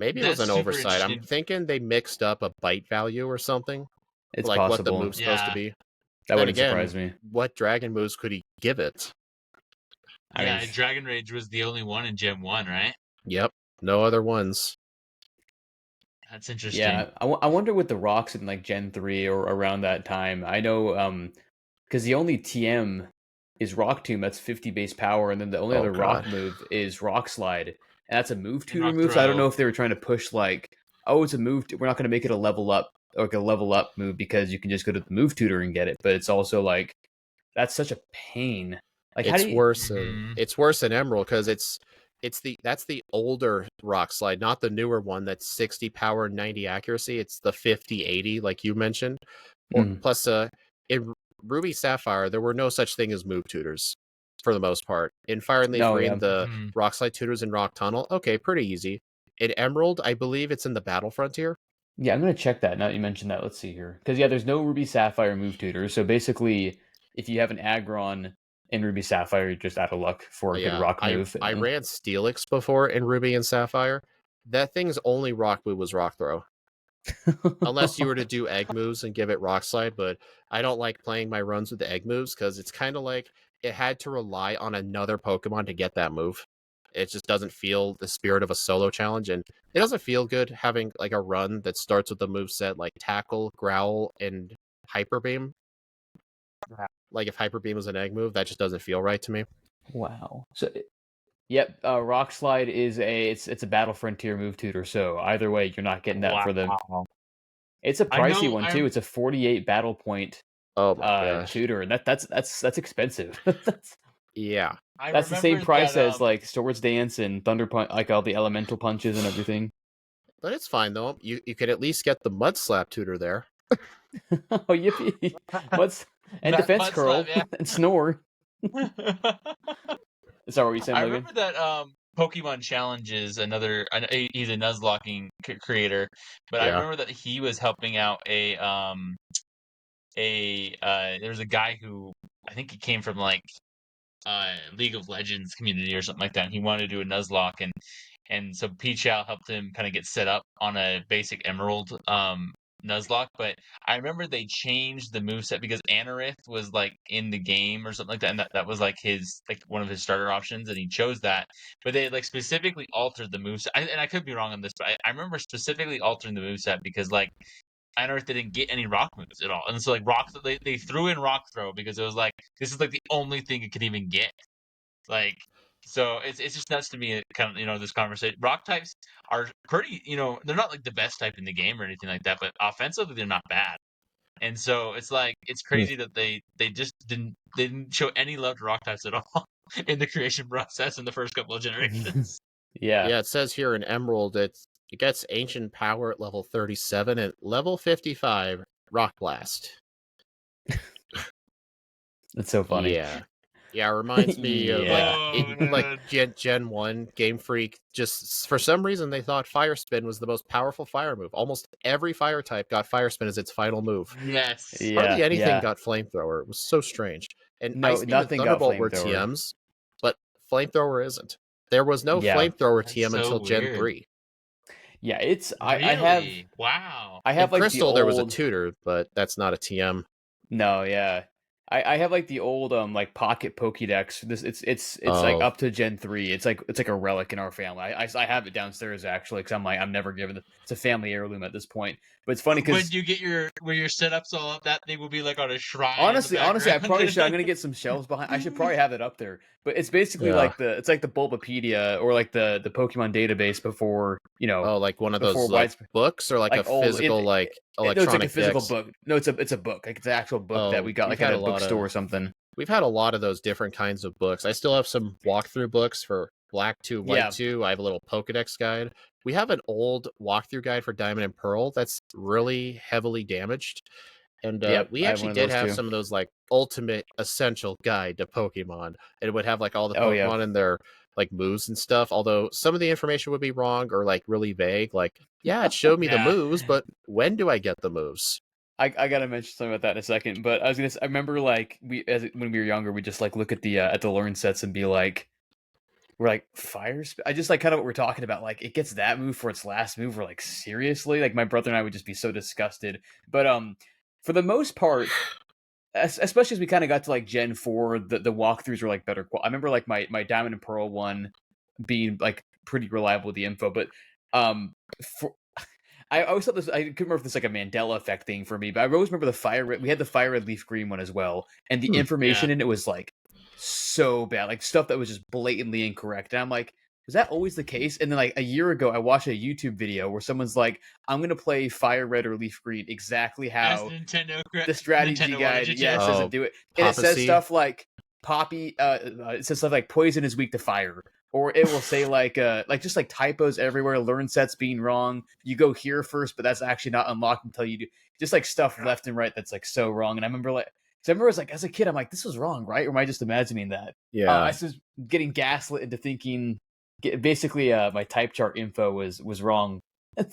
maybe it was an oversight. I'm thinking they mixed up a bite value or something. It's like possible. What the move's supposed to be. That wouldn't surprise me. What dragon moves could he give it? Dragon Rage was the only one in Gen 1, right? Yep. No other ones. That's interesting. Yeah, I wonder with the rocks in like Gen 3 or around that time. I know because the only TM is Rock Tomb. That's 50 base power, and then the only other rock move is Rock Slide, and that's a move tutor move. So I don't know if they were trying to push like, oh, it's a move. We're not going to make it a level up, like a level up move, because you can just go to the move tutor and get it. But it's also like, that's such a pain. Like, it's worse. It's worse than Emerald because that's the older Rock Slide, not the newer one that's 60 power, 90 accuracy. It's the 50-80, like you mentioned. Plus, in Ruby Sapphire, there were no such thing as move tutors for the most part. In Fire and Leaf Green, the Rock Slide tutors in Rock Tunnel, okay, pretty easy. In Emerald, I believe it's in the Battle Frontier. Yeah, I'm going to check that now that you mentioned that. Let's see here. Because, there's no Ruby Sapphire move tutors. So basically, if you have an Aggron in Ruby Sapphire, you're just out of luck for a good rock move. I ran Steelix before in Ruby and Sapphire. That thing's only rock move was Rock Throw. Unless you were to do egg moves and give it Rock Slide, but I don't like playing my runs with the egg moves because it's kind of like it had to rely on another Pokemon to get that move. It just doesn't feel the spirit of a solo challenge, and it doesn't feel good having like a run that starts with a moveset like Tackle, Growl, and Hyper Beam. Like if Hyper Beam was an egg move, that just doesn't feel right to me. Wow. So, yep, Rock Slide is it's a Battle Frontier move tutor. So either way, you're not getting that for them. It's a pricey one too. It's a 48 battle point tutor, and that's expensive. Yeah. That's the same price as like Swords Dance and Thunder Punch, like all the elemental punches and everything. But it's fine though. You could at least get the Mud Slap tutor there. Oh, yippee! And Defense Curl and Snore. Sorry, what were you saying, Logan? I remember that Pokemon Challenges, he's a Nuzlocking creator, but I remember that he was helping out there was a guy who, I think he came from like League of Legends community or something like that, and he wanted to do a Nuzlocke, and so Pichal helped him kind of get set up on a basic Emerald Nuzlocke. But I remember they changed the moveset because Anorith was like in the game or something like that, and that was like his one of his starter options, and he chose that. But they like specifically altered the moveset, and I could be wrong on this, but I remember specifically altering the moveset because like Anorith didn't get any rock moves at all, and so like they threw in Rock Throw because it was like this is like the only thing it could even get. Like, so it's just nuts to me, kind of, this conversation. Rock types are pretty, they're not like the best type in the game or anything like that, but offensively they're not bad. And so it's like it's crazy that they just didn't show any love to rock types at all in the creation process in the first couple of generations. Yeah, it says here in Emerald it gets Ancient Power at level 37 and level 55 Rock Blast. That's so funny. Yeah, it reminds me of like Gen 1 Game Freak. Just for some reason they thought Fire Spin was the most powerful fire move. Almost every fire type got Fire Spin as its final move. Yes. Hardly anything got Flamethrower. It was so strange. And Ice Beam and Thunderbolt were TMs, but Flamethrower isn't. There was no Flamethrower TM until Gen 3. Yeah, it's I have like Crystal, the old... there was a tutor, but that's not a TM. No, yeah. I have like the old like Pocket Pokédex. It's like up to Gen 3. It's like a relic in our family. I have it downstairs actually because I'm never given it. It's a family heirloom at this point. But it's funny because when you get your setups all up, that thing will be like on a shrine. Honestly, I probably should. I'm gonna get some shelves behind. I should probably have it up there. But it's basically like the Bulbapedia or like the Pokemon database before like one of those books or like a physical electronic. No, it's like a physical book. No, it's a book. Like it's an actual book that we got like at a bookstore or something. We've had a lot of those different kinds of books. I still have some walkthrough books for Black 2, White 2. I have a little Pokedex guide. We have an old walkthrough guide for Diamond and Pearl that's really heavily damaged. And we actually did have some of those like ultimate essential guide to Pokemon. And it would have like all the Pokemon and their like moves and stuff. Although some of the information would be wrong or like really vague. Like, it showed me the moves, but when do I get the moves? I gotta mention something about that in a second. But I remember like when we were younger, we just like look at the learn sets and be like, we're like fire. I just like kind of what we're talking about. Like it gets that move for its last move. We're like seriously. Like my brother and I would just be so disgusted. But for the most part, especially as we kind of got to like Gen 4, the walkthroughs were like better. I remember like my Diamond and Pearl one being like pretty reliable with the info. But I always thought this. I couldn't remember if this is like a Mandela effect thing for me, but I always remember we had the Fire Red Leaf Green one as well, and the information in it was like so bad, like stuff that was just blatantly incorrect. And I'm like, was that always the case? And then like a year ago, I watched a YouTube video where someone's like, I'm gonna play Fire Red or Leaf Green exactly As how Nintendo the strategy Nintendo guide, wanted you yeah, to. says to do it, and it says Prophecy. stuff like Poppy. It says stuff like poison is weak to fire, or it will say like just like typos everywhere. Learn sets being wrong. You go here first, but that's actually not unlocked until you do. Just like stuff left and right that's like so wrong. And I remember I was like, as a kid, I'm like, this was wrong, right? Or am I just imagining that? Yeah. I was getting gaslit into thinking basically my type chart info was wrong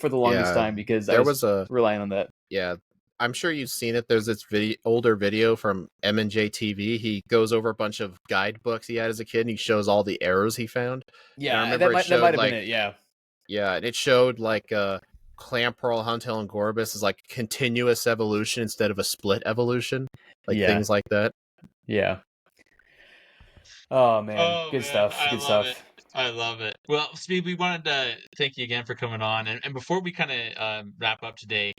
for the longest time because I was relying on that. Yeah, I'm sure you've seen it. There's this older video from M&J TV. He goes over a bunch of guidebooks he had as a kid, and he shows all the errors he found. Yeah, and I remember that might have been it. Yeah. Yeah, and it showed like Clamperl, Huntail, and Gorbis is like continuous evolution instead of a split evolution, like things like that. Yeah. Oh man, good stuff. Good stuff. I love it. Well, Speed, we wanted to thank you again for coming on, and before we kind of wrap up today,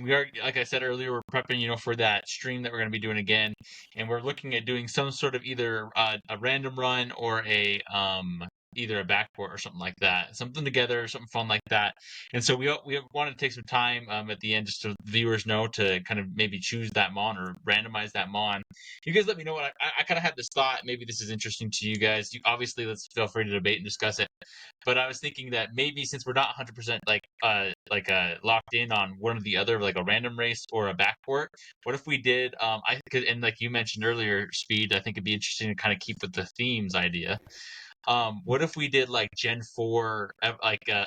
we are, like I said earlier, we're prepping, for that stream that we're going to be doing again, and we're looking at doing some sort of either a random run or either a backport or something like that, something together, something fun like that. And so we want to take some time at the end just so viewers know to kind of maybe choose that mon or randomize that mon. You guys let me know what I kind of had this thought. Maybe this is interesting to you guys. Obviously, let's feel free to debate and discuss it. But I was thinking that maybe since we're not 100% locked in on one or the other, like a random race or a backport, what if we did? And like you mentioned earlier, Speed, I think it'd be interesting to kind of keep with the themes idea. What if we did like Gen 4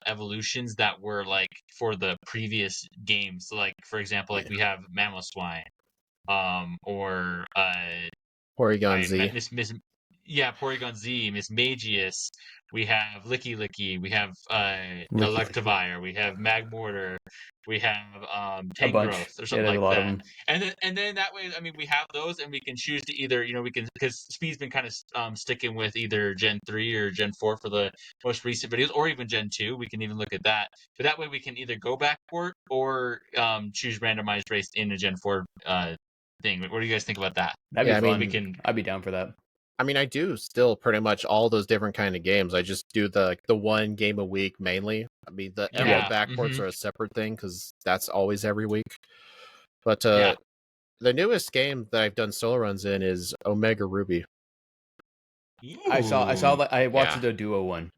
evolutions that were like for the previous games? So like, for example, like we have Mamoswine, or Porygon Z. Porygon Z, Miss Magius. We have Licky Licky. We have Electivire. We have Magmortar. We have Tangrowth or something like that. And then that way, I mean, we have those, and we can choose to either, we can, because Speed's been kind of sticking with either Gen 3 or Gen 4 for the most recent videos, or even Gen 2. We can even look at that. But that way, we can either go backward or choose randomized race in a Gen 4 thing. What do you guys think about that? That'd be fun. I'd be down for that. I mean, I do still pretty much all those different kind of games. I just do the one game a week mainly. I mean, the Emerald backports are a separate thing because that's always every week. But the newest game that I've done solo runs in is Omega Ruby. Ooh. I saw that. I watched the duo one.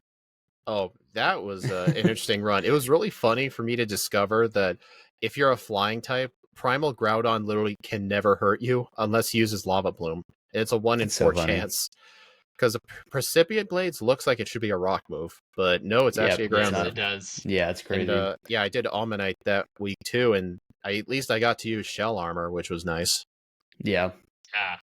Oh, that was an interesting run. It was really funny for me to discover that if you're a flying type, Primal Groudon literally can never hurt you unless he uses Lava Bloom. It's a 1 in 4 chance. Because Precipient Blades looks like it should be a rock move, but no, it's actually a ground move. It does. Yeah, it's crazy. And, I did Almanite that week too, and at least I got to use Shell Armor, which was nice. Yeah. Yeah.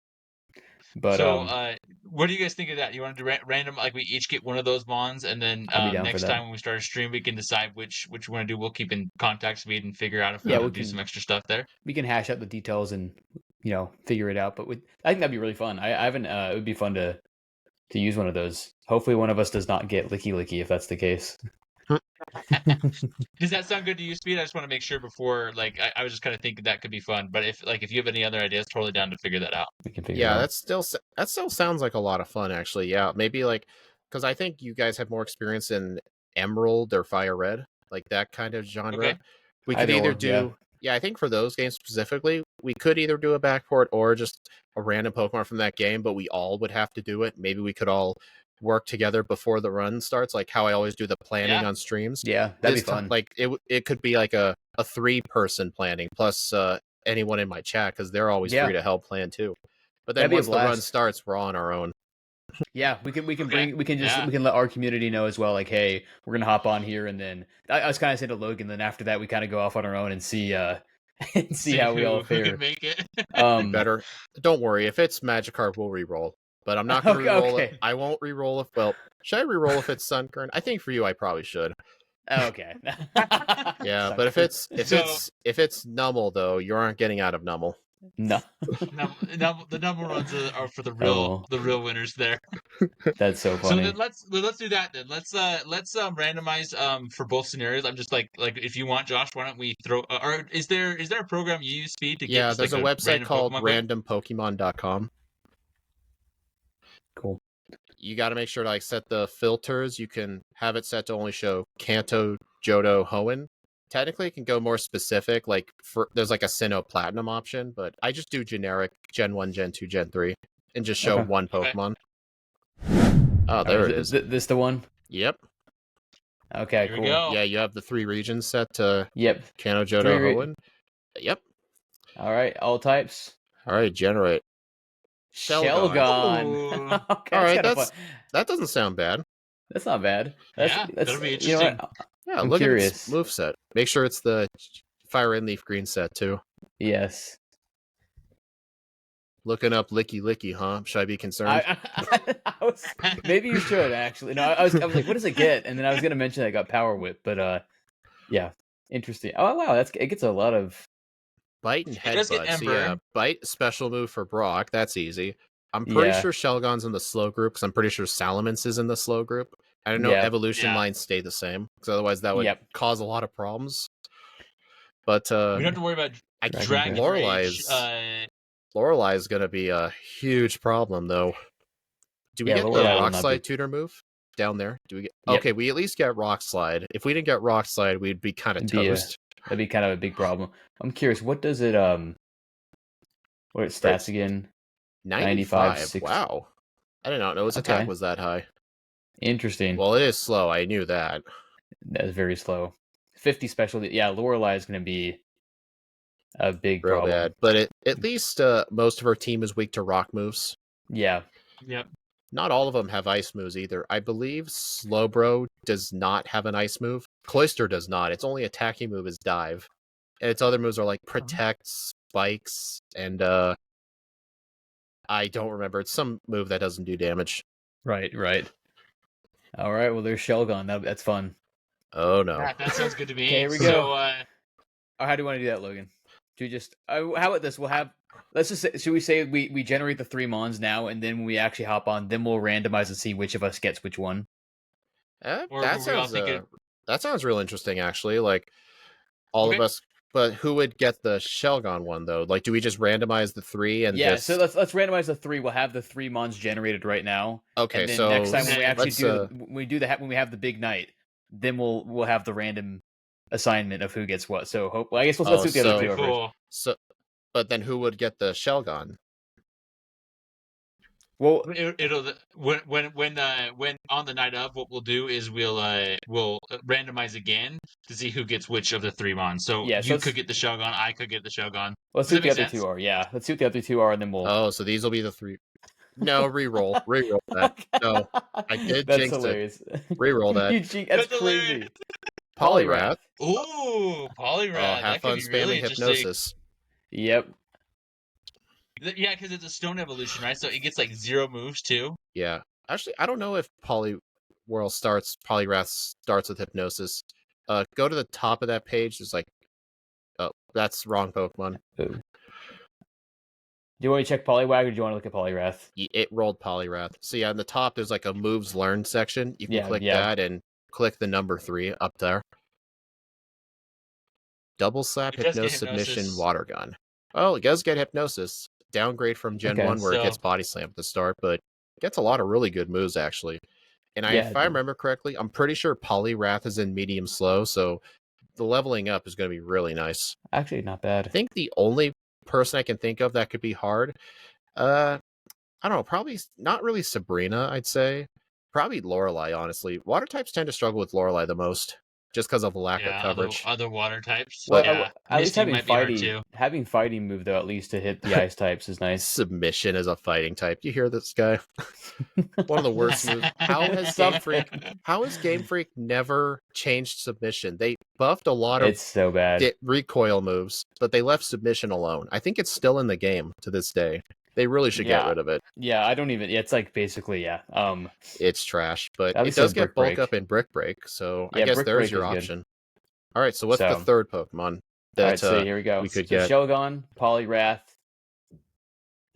But so, what do you guys think of that? You want to do random, like we each get one of those mons, and then next time when we start a stream, we can decide which we want to do. We'll keep in contact, Speed, and figure out if we want to do some extra stuff there. We can hash out the details and figure it out. But I think that'd be really fun. I haven't. It would be fun to use one of those. Hopefully, one of us does not get Licky Licky if that's the case. Does that sound good to you, Speed? I just want to make sure before, I was just kind of thinking that could be fun. But if you have any other ideas, totally down to figure that out. We can figure it out. that still sounds like a lot of fun, actually. Yeah, maybe because I think you guys have more experience in Emerald or Fire Red, like that kind of genre. Okay. We could either do. Yeah, I think for those games specifically, we could either do a backport or just a random Pokemon from that game, but we all would have to do it. Maybe we could all work together before the run starts, like how I always do the planning on streams. Yeah, that'd be fun. Like it could be like a 3-person planning plus anyone in my chat, because they're always free to help plan too. But then once the run starts, we're on our own. Yeah, we can let our community know as well. Like, hey, we're gonna hop on here, and then I was kind of saying to Logan. Then after that, we kind of go off on our own and see how we all fare. Who can make it. Better. Don't worry. If it's Magikarp, we'll re-roll. But I'm not gonna re-roll it. I won't re-roll if. Well, should I re-roll if it's Sunkern? I think for you, I probably should. Okay. Yeah, but if it's Nummel though, you aren't getting out of Nummel. No. The number ones are for the real winners there. That's so funny. So then let's do that then. Let's randomize for both scenarios. I'm just like if you want, Josh, why don't we throw? Or is there a program you use, Speed, to get? Yeah, there's a website called randompokemon.com. you got to make sure to like set the filters. You can have it set to only show Kanto, Johto, Hoenn. Technically, it can go more specific. Like there's like a Sinnoh Platinum option, but I just do generic Gen 1, Gen 2, Gen 3, and just show one Pokemon. Oh, there it is. This the one? Yep. Okay, cool. Yeah, you have the 3 regions set to Kanto, Johto, Hoenn. Yep. All right, all types. All right, generate. Shelgon. Okay, all right, that doesn't sound bad. That's not bad. That'll be interesting. You know yeah, look at its moveset. Make sure it's the Fire and Leaf Green set too. Yes. Looking up Licky Licky, huh? Should I be concerned? Maybe you should actually. No, I was like, what does it get? And then I was gonna mention I got Power Whip, but yeah, interesting. Oh wow, it gets a lot of Bite and Headbutt. So yeah, Bite special move for Brock. That's easy. I'm pretty sure Shelgon's in the slow group because I'm pretty sure Salamence is in the slow group. I don't know evolution lines stay the same because otherwise that would cause a lot of problems. But we don't have to worry about Dragon Lorelei is going to be a huge problem though. Do we get the Rock Slide tutor move down there? Do we get? Okay, we at least get Rock Slide. If we didn't get Rock Slide, we'd be kind of toast. That'd be kind of a big problem. I'm curious, what does it what are its stats again? 95. Wow. I did not know its attack was that high. Interesting. Well, it is slow. I knew that. That's very slow. 50 special. Yeah, Lorelei is going to be a big problem. Bad. But at least most of her team is weak to rock moves. Yeah. Yep. Not all of them have ice moves either. I believe Slowbro does not have an ice move. Cloyster does not. Its only attacking move is Dive. And its other moves are like Protect, Spikes, and I don't remember. It's some move that doesn't do damage. Right. All right, well, there's Shelgon. That's fun. Oh, no. That sounds good to me. Okay, here we go. How do you want to do that, Logan? Do we just... how about this? We'll have... Let's just say... Should we say we generate the 3 Mons now, and then when we actually hop on, then we'll randomize and see which of us gets which one? That sounds real interesting, actually. Like, all of us... But who would get the Shelgon one, though? Like, do we just randomize the 3 and so let's randomize the 3. We'll have the 3 Mons generated right now. Okay, and then so... next time when we actually when we have the big night, then we'll have the random assignment of who gets what. So I guess let's do the other 2 over. So, but then who would get the Shelgon? Well, it'll when on the night of, what we'll do is we'll randomize again to see who gets which of the 3 Mons. So you could get the Shelgon, I could get the Shelgon. Let's see what the other 2 are. Yeah, let's see what the other 2 are, and then we'll. Oh, so these will be the 3. No, reroll that. No, I did jinx hilarious. It. Reroll that. That's crazy. Poliwrath. Ooh, Poliwrath. Have fun spamming really Hypnosis. Yep. Yeah, because it's a stone evolution, right? So it gets like 0 moves too. Yeah. Actually, I don't know if Poliwrath starts with Hypnosis. Go to the top of that page. There's like, oh, that's wrong Pokemon. Ooh. Do you want to check Poliwag or do you want to look at Poliwrath? It rolled Poliwrath. So yeah, on the top there's like a moves learned section. You can click that and click the number 3 up there. Double Slap, Hypnosis, Submission, Water Gun. Oh, it does get Hypnosis. Downgrade from Gen 1 where it gets Body Slam at the start, but it gets a lot of really good moves actually. And if I remember correctly, I'm pretty sure Poliwrath is in medium slow, so the leveling up is going to be really nice. Actually, not bad. I think the only person I can think of that could be hard, I don't know, probably not really Sabrina, I'd say. Probably Lorelei, honestly. Water types tend to struggle with Lorelei the most, just because of the lack of coverage. Other water types. Well, at least having fighting move, though, at least to hit the ice types is nice. Submission is a fighting type. You hear this guy? One of the worst moves. How has Game Freak never changed submission? They buffed a lot of it's so bad recoil moves, but they left submission alone. I think it's still in the game to this day. They really should get rid of it. Yeah, I don't even... It's like basically, it's trash, but it does get bulk up in Brick Break, so I guess there's your option. All right, so what's the third Pokemon that all right, so here we go. We could get? Shelgon, Poliwrath.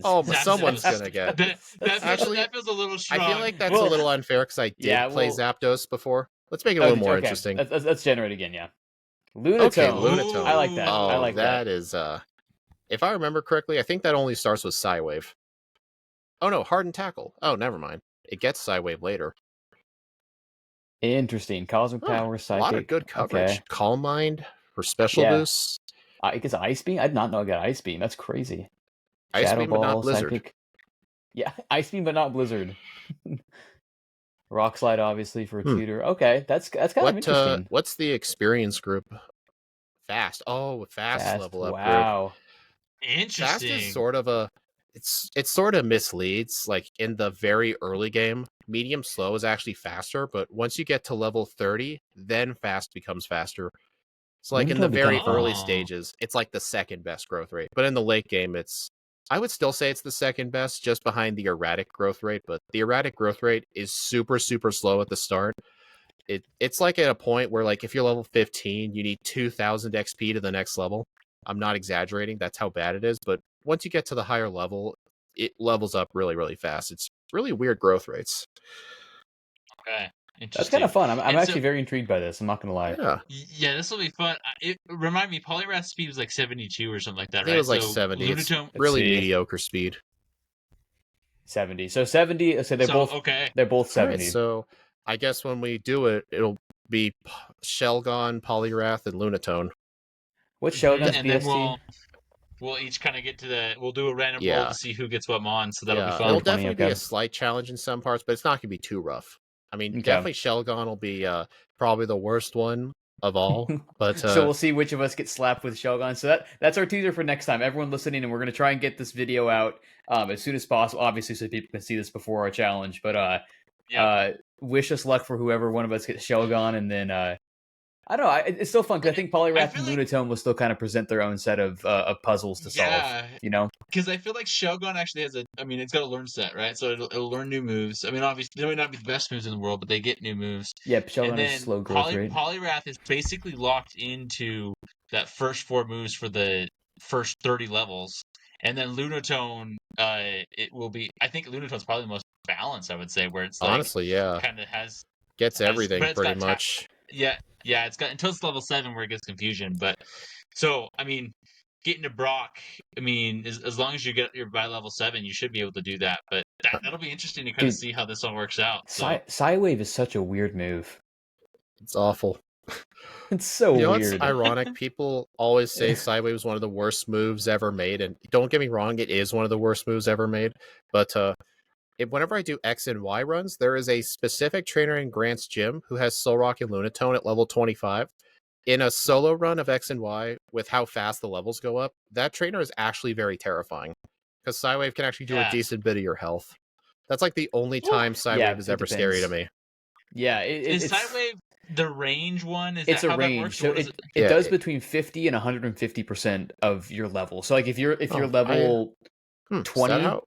Oh, but someone's going to get... that feels a little strong. I feel like that's a little unfair because I did play Zapdos before. Let's make it a little more interesting. Let's generate again, Lunatone. Okay, Lunatone. I like that. Oh, I like that. That is... If I remember correctly, I think that only starts with Psywave. Oh no, Hardened Tackle. Oh, never mind. it gets Psywave later. Interesting. Cosmic Power, Psychic. A lot of good coverage. Okay. Calm Mind for special boosts. I guess Ice Beam? I did not know I got Ice Beam. That's crazy. Ice Shadow Beam, Ball, but not Blizzard. Psychic. Yeah, Ice Beam, but not Blizzard. Rock Slide, obviously, for a tutor. Okay, that's kind of interesting. What's the experience group? Fast. Oh, fast level up wow. group. Interesting. Fast is sort of a... It sort of misleads. Like, in the very early game, medium slow is actually faster, but once you get to level 30, then fast becomes faster. So, like, in the very early stages, it's like the second best growth rate. But in the late game, I would still say it's the second best, just behind the erratic growth rate. But the erratic growth rate is super, super slow at the start. It's like at a point where, like, if you're level 15, you need 2,000 XP to the next level. I'm not exaggerating. That's how bad it is. But once you get to the higher level, it levels up really, really fast. It's really weird growth rates. Okay. That's kind of fun. I'm actually very intrigued by this. I'm not gonna lie. Yeah, this will be fun. Remind me, Polyrath speed was like 72 or something like that, right? It was like 70. Lunatone, it's really mediocre speed. 70. So 70. So they're both okay. They're both 70. Right, so I guess when we do it, it'll be Shelgon, Polyrath, and Lunatone. What's Shelgon's and BST? Then we'll each kind of get to we'll do a random roll to see who gets what mon, so that'll be fun. It'll definitely be a slight challenge in some parts, but it's not going to be too rough. I mean, definitely Shelgon will be probably the worst one of all. But so we'll see which of us gets slapped with Shelgon. So that's our teaser for next time. Everyone listening, and we're going to try and get this video out as soon as possible, obviously, so people can see this before our challenge. But wish us luck for whoever one of us gets Shelgon, and then I don't know. It's still fun because I think Polyrath and Lunatone will still kind of present their own set of puzzles to solve. You know, because I feel like Shelgon actually has it's got a learn set, right? So it'll learn new moves. I mean, obviously they might not be the best moves in the world, but they get new moves. Yeah, Shelgon has slow growth rate. Polyrath is basically locked into that first 4 moves for the first 30 levels, and then Lunatone, it will be. I think Lunatone's probably the most balanced. I would say, where it's like, honestly, kind of gets everything pretty much. Yeah, it's got until it's level 7 where it gets confusion. But so I mean, getting to Brock, I mean, as long as you're by level 7, you should be able to do that. But that'll be interesting to kind of see how this all works out. So. Psywave is such a weird move. It's awful. It's so weird. It's ironic. People always say Psywave is one of the worst moves ever made, and don't get me wrong, it is one of the worst moves ever made. But whenever I do X and Y runs, there is a specific trainer in Grant's gym who has Solrock and Lunatone at level 25. In a solo run of X and Y, with how fast the levels go up, that trainer is actually very terrifying. Because Psywave can actually do a decent bit of your health. That's like the only time Psywave is ever scary to me. Yeah, is Psywave the range one? It's a range. So it does between 50 and 150% of your level. So like if you're level 20...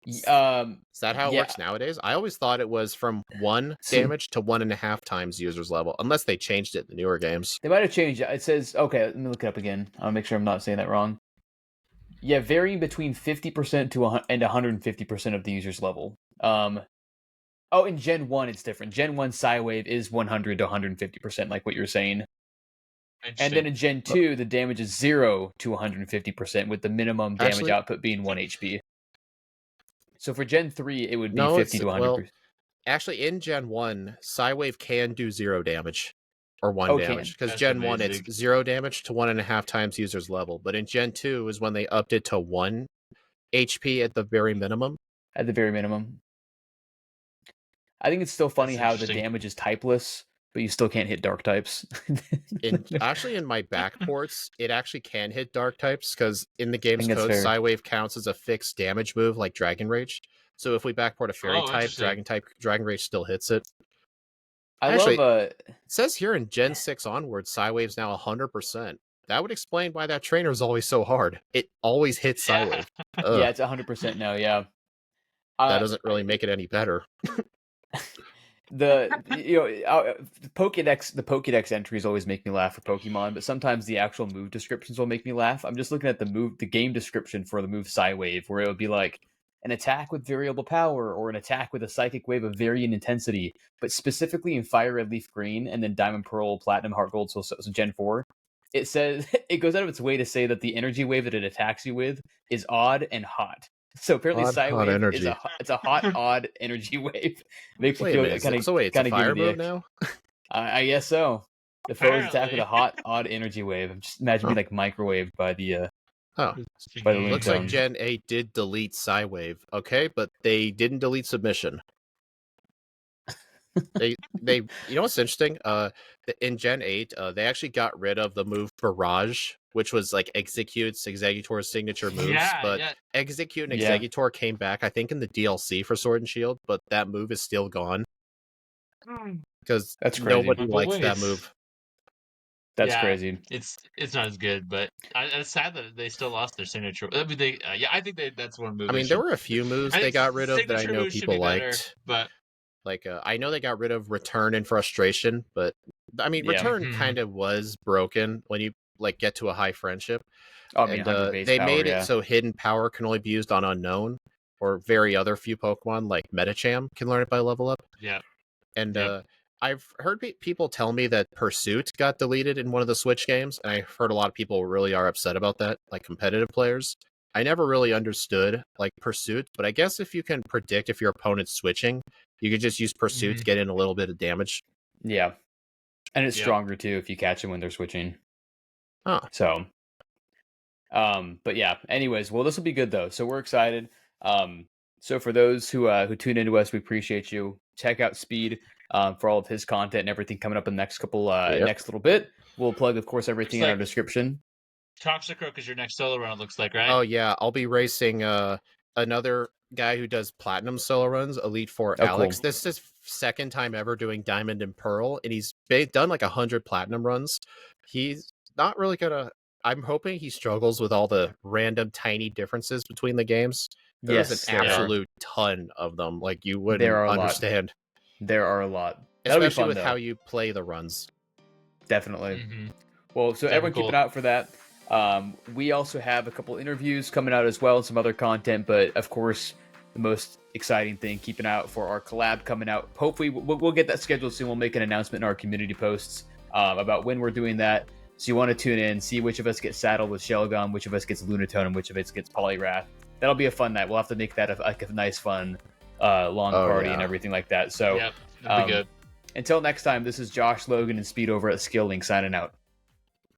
Is that how it works nowadays? I always thought it was from 1 damage to 1.5 times user's level, unless they changed it in the newer games. They might have changed it. It says, okay, let me look it up again. I'll make sure I'm not saying that wrong. Yeah, varying between 50% and 150% of the user's level. In Gen 1 it's different. Gen 1 Psywave is 100 to 150%, like what you're saying. And then in Gen 2, the damage is 0 to 150%, with the minimum damage output being 1 HP. So for Gen 3, it would be 50 to 100%. Well, actually, in Gen 1, Psywave can do 0 damage. Or 1 damage. Because Gen 1, it's 0 damage to 1.5 times user's level. But in Gen 2 is when they upped it to 1 HP at the very minimum. At the very minimum. I think it's still funny how the damage is typeless, but you still can't hit dark types. Actually, in my back ports, it actually can hit dark types, because in the game's code, Psywave counts as a fixed damage move like Dragon Rage. So if we backport a Fairy type, Dragon Rage still hits it. It says here in Gen 6 onwards, Psywave's now 100%. That would explain why that trainer is always so hard. It always hits Psywave. Yeah, it's 100% now, yeah. That doesn't really make it any better. The Pokédex entries always make me laugh for Pokemon, but sometimes the actual move descriptions will make me laugh. I'm just looking at the game description for the move Psywave, where it would be like an attack with variable power, or an attack with a psychic wave of varying intensity, but specifically in Fire Red Leaf Green, and then Diamond Pearl, Platinum, Heart Gold, so Gen 4. It says it goes out of its way to say that the energy wave that it attacks you with is odd and hot. So apparently, hot Psywave energy. is a hot, odd energy wave. Makes you Wait feel a minute. kind of So wait, it's a fire move ick. now? I guess so. The foe is attacked with a Apparently. hot, odd energy wave. Just imagine being like microwaved by the Oh, by the Looney looks like Tunes. Gen 8 did delete Psywave. Okay, but they didn't delete Submission. they you know what's interesting? In Gen 8, they actually got rid of the move Barrage, which was like executes Executor's signature moves, but Execute and Executor came back, I think, in the DLC for Sword and Shield, but that move is still gone. Because that's crazy. Nobody likes that move. That's crazy. It's not as good, but it's sad that they still lost their signature. I mean, I think that's one move. I mean, there were a few moves they got rid of that I know people liked. But like, I know they got rid of Return and Frustration, but I mean, Return kind of was broken when you like get to a high friendship. Oh, I mean, they made it so Hidden Power can only be used on Unknown, or very other few Pokemon like Medicham can learn it by level up. Yeah, and I've heard people tell me that Pursuit got deleted in one of the Switch games, and I've heard a lot of people really are upset about that, like competitive players. I never really understood like Pursuit, but I guess if you can predict if your opponent's switching, you could just use Pursuit to get in a little bit of damage. Yeah, and it's stronger too if you catch them when they're switching. So, but yeah. Anyways, well, this will be good though. So we're excited. So for those who tune into us, we appreciate you. Check out Speed for all of his content and everything coming up in the next couple next little bit. We'll plug, of course, everything in our description. Toxicroak is your next solo run, it looks like, right? Oh yeah, I'll be racing another guy who does platinum solo runs, Elite Four Alex. Cool. This is his second time ever doing Diamond and Pearl, and he's done like 100 platinum runs. He's not really gonna. I'm hoping he struggles with all the random tiny differences between the games. There's an absolute ton of them. Like you wouldn't understand. There are a lot. Especially with how you play the runs. Definitely. Well, so everyone keep an eye out for that. We also have a couple interviews coming out as well and some other content, but of course, the most exciting thing, keep an eye out for our collab coming out. Hopefully, we'll get that scheduled soon. We'll make an announcement in our community posts about when we're doing that. So you want to tune in, see which of us gets saddled with Shelgon, which of us gets Lunatone, and which of us gets Poliwrath. That'll be a fun night. We'll have to make that a nice, fun, long party and everything like that. So, that'll be good. Until next time, this is Josh, Logan, and Speed over at Skill Link signing out.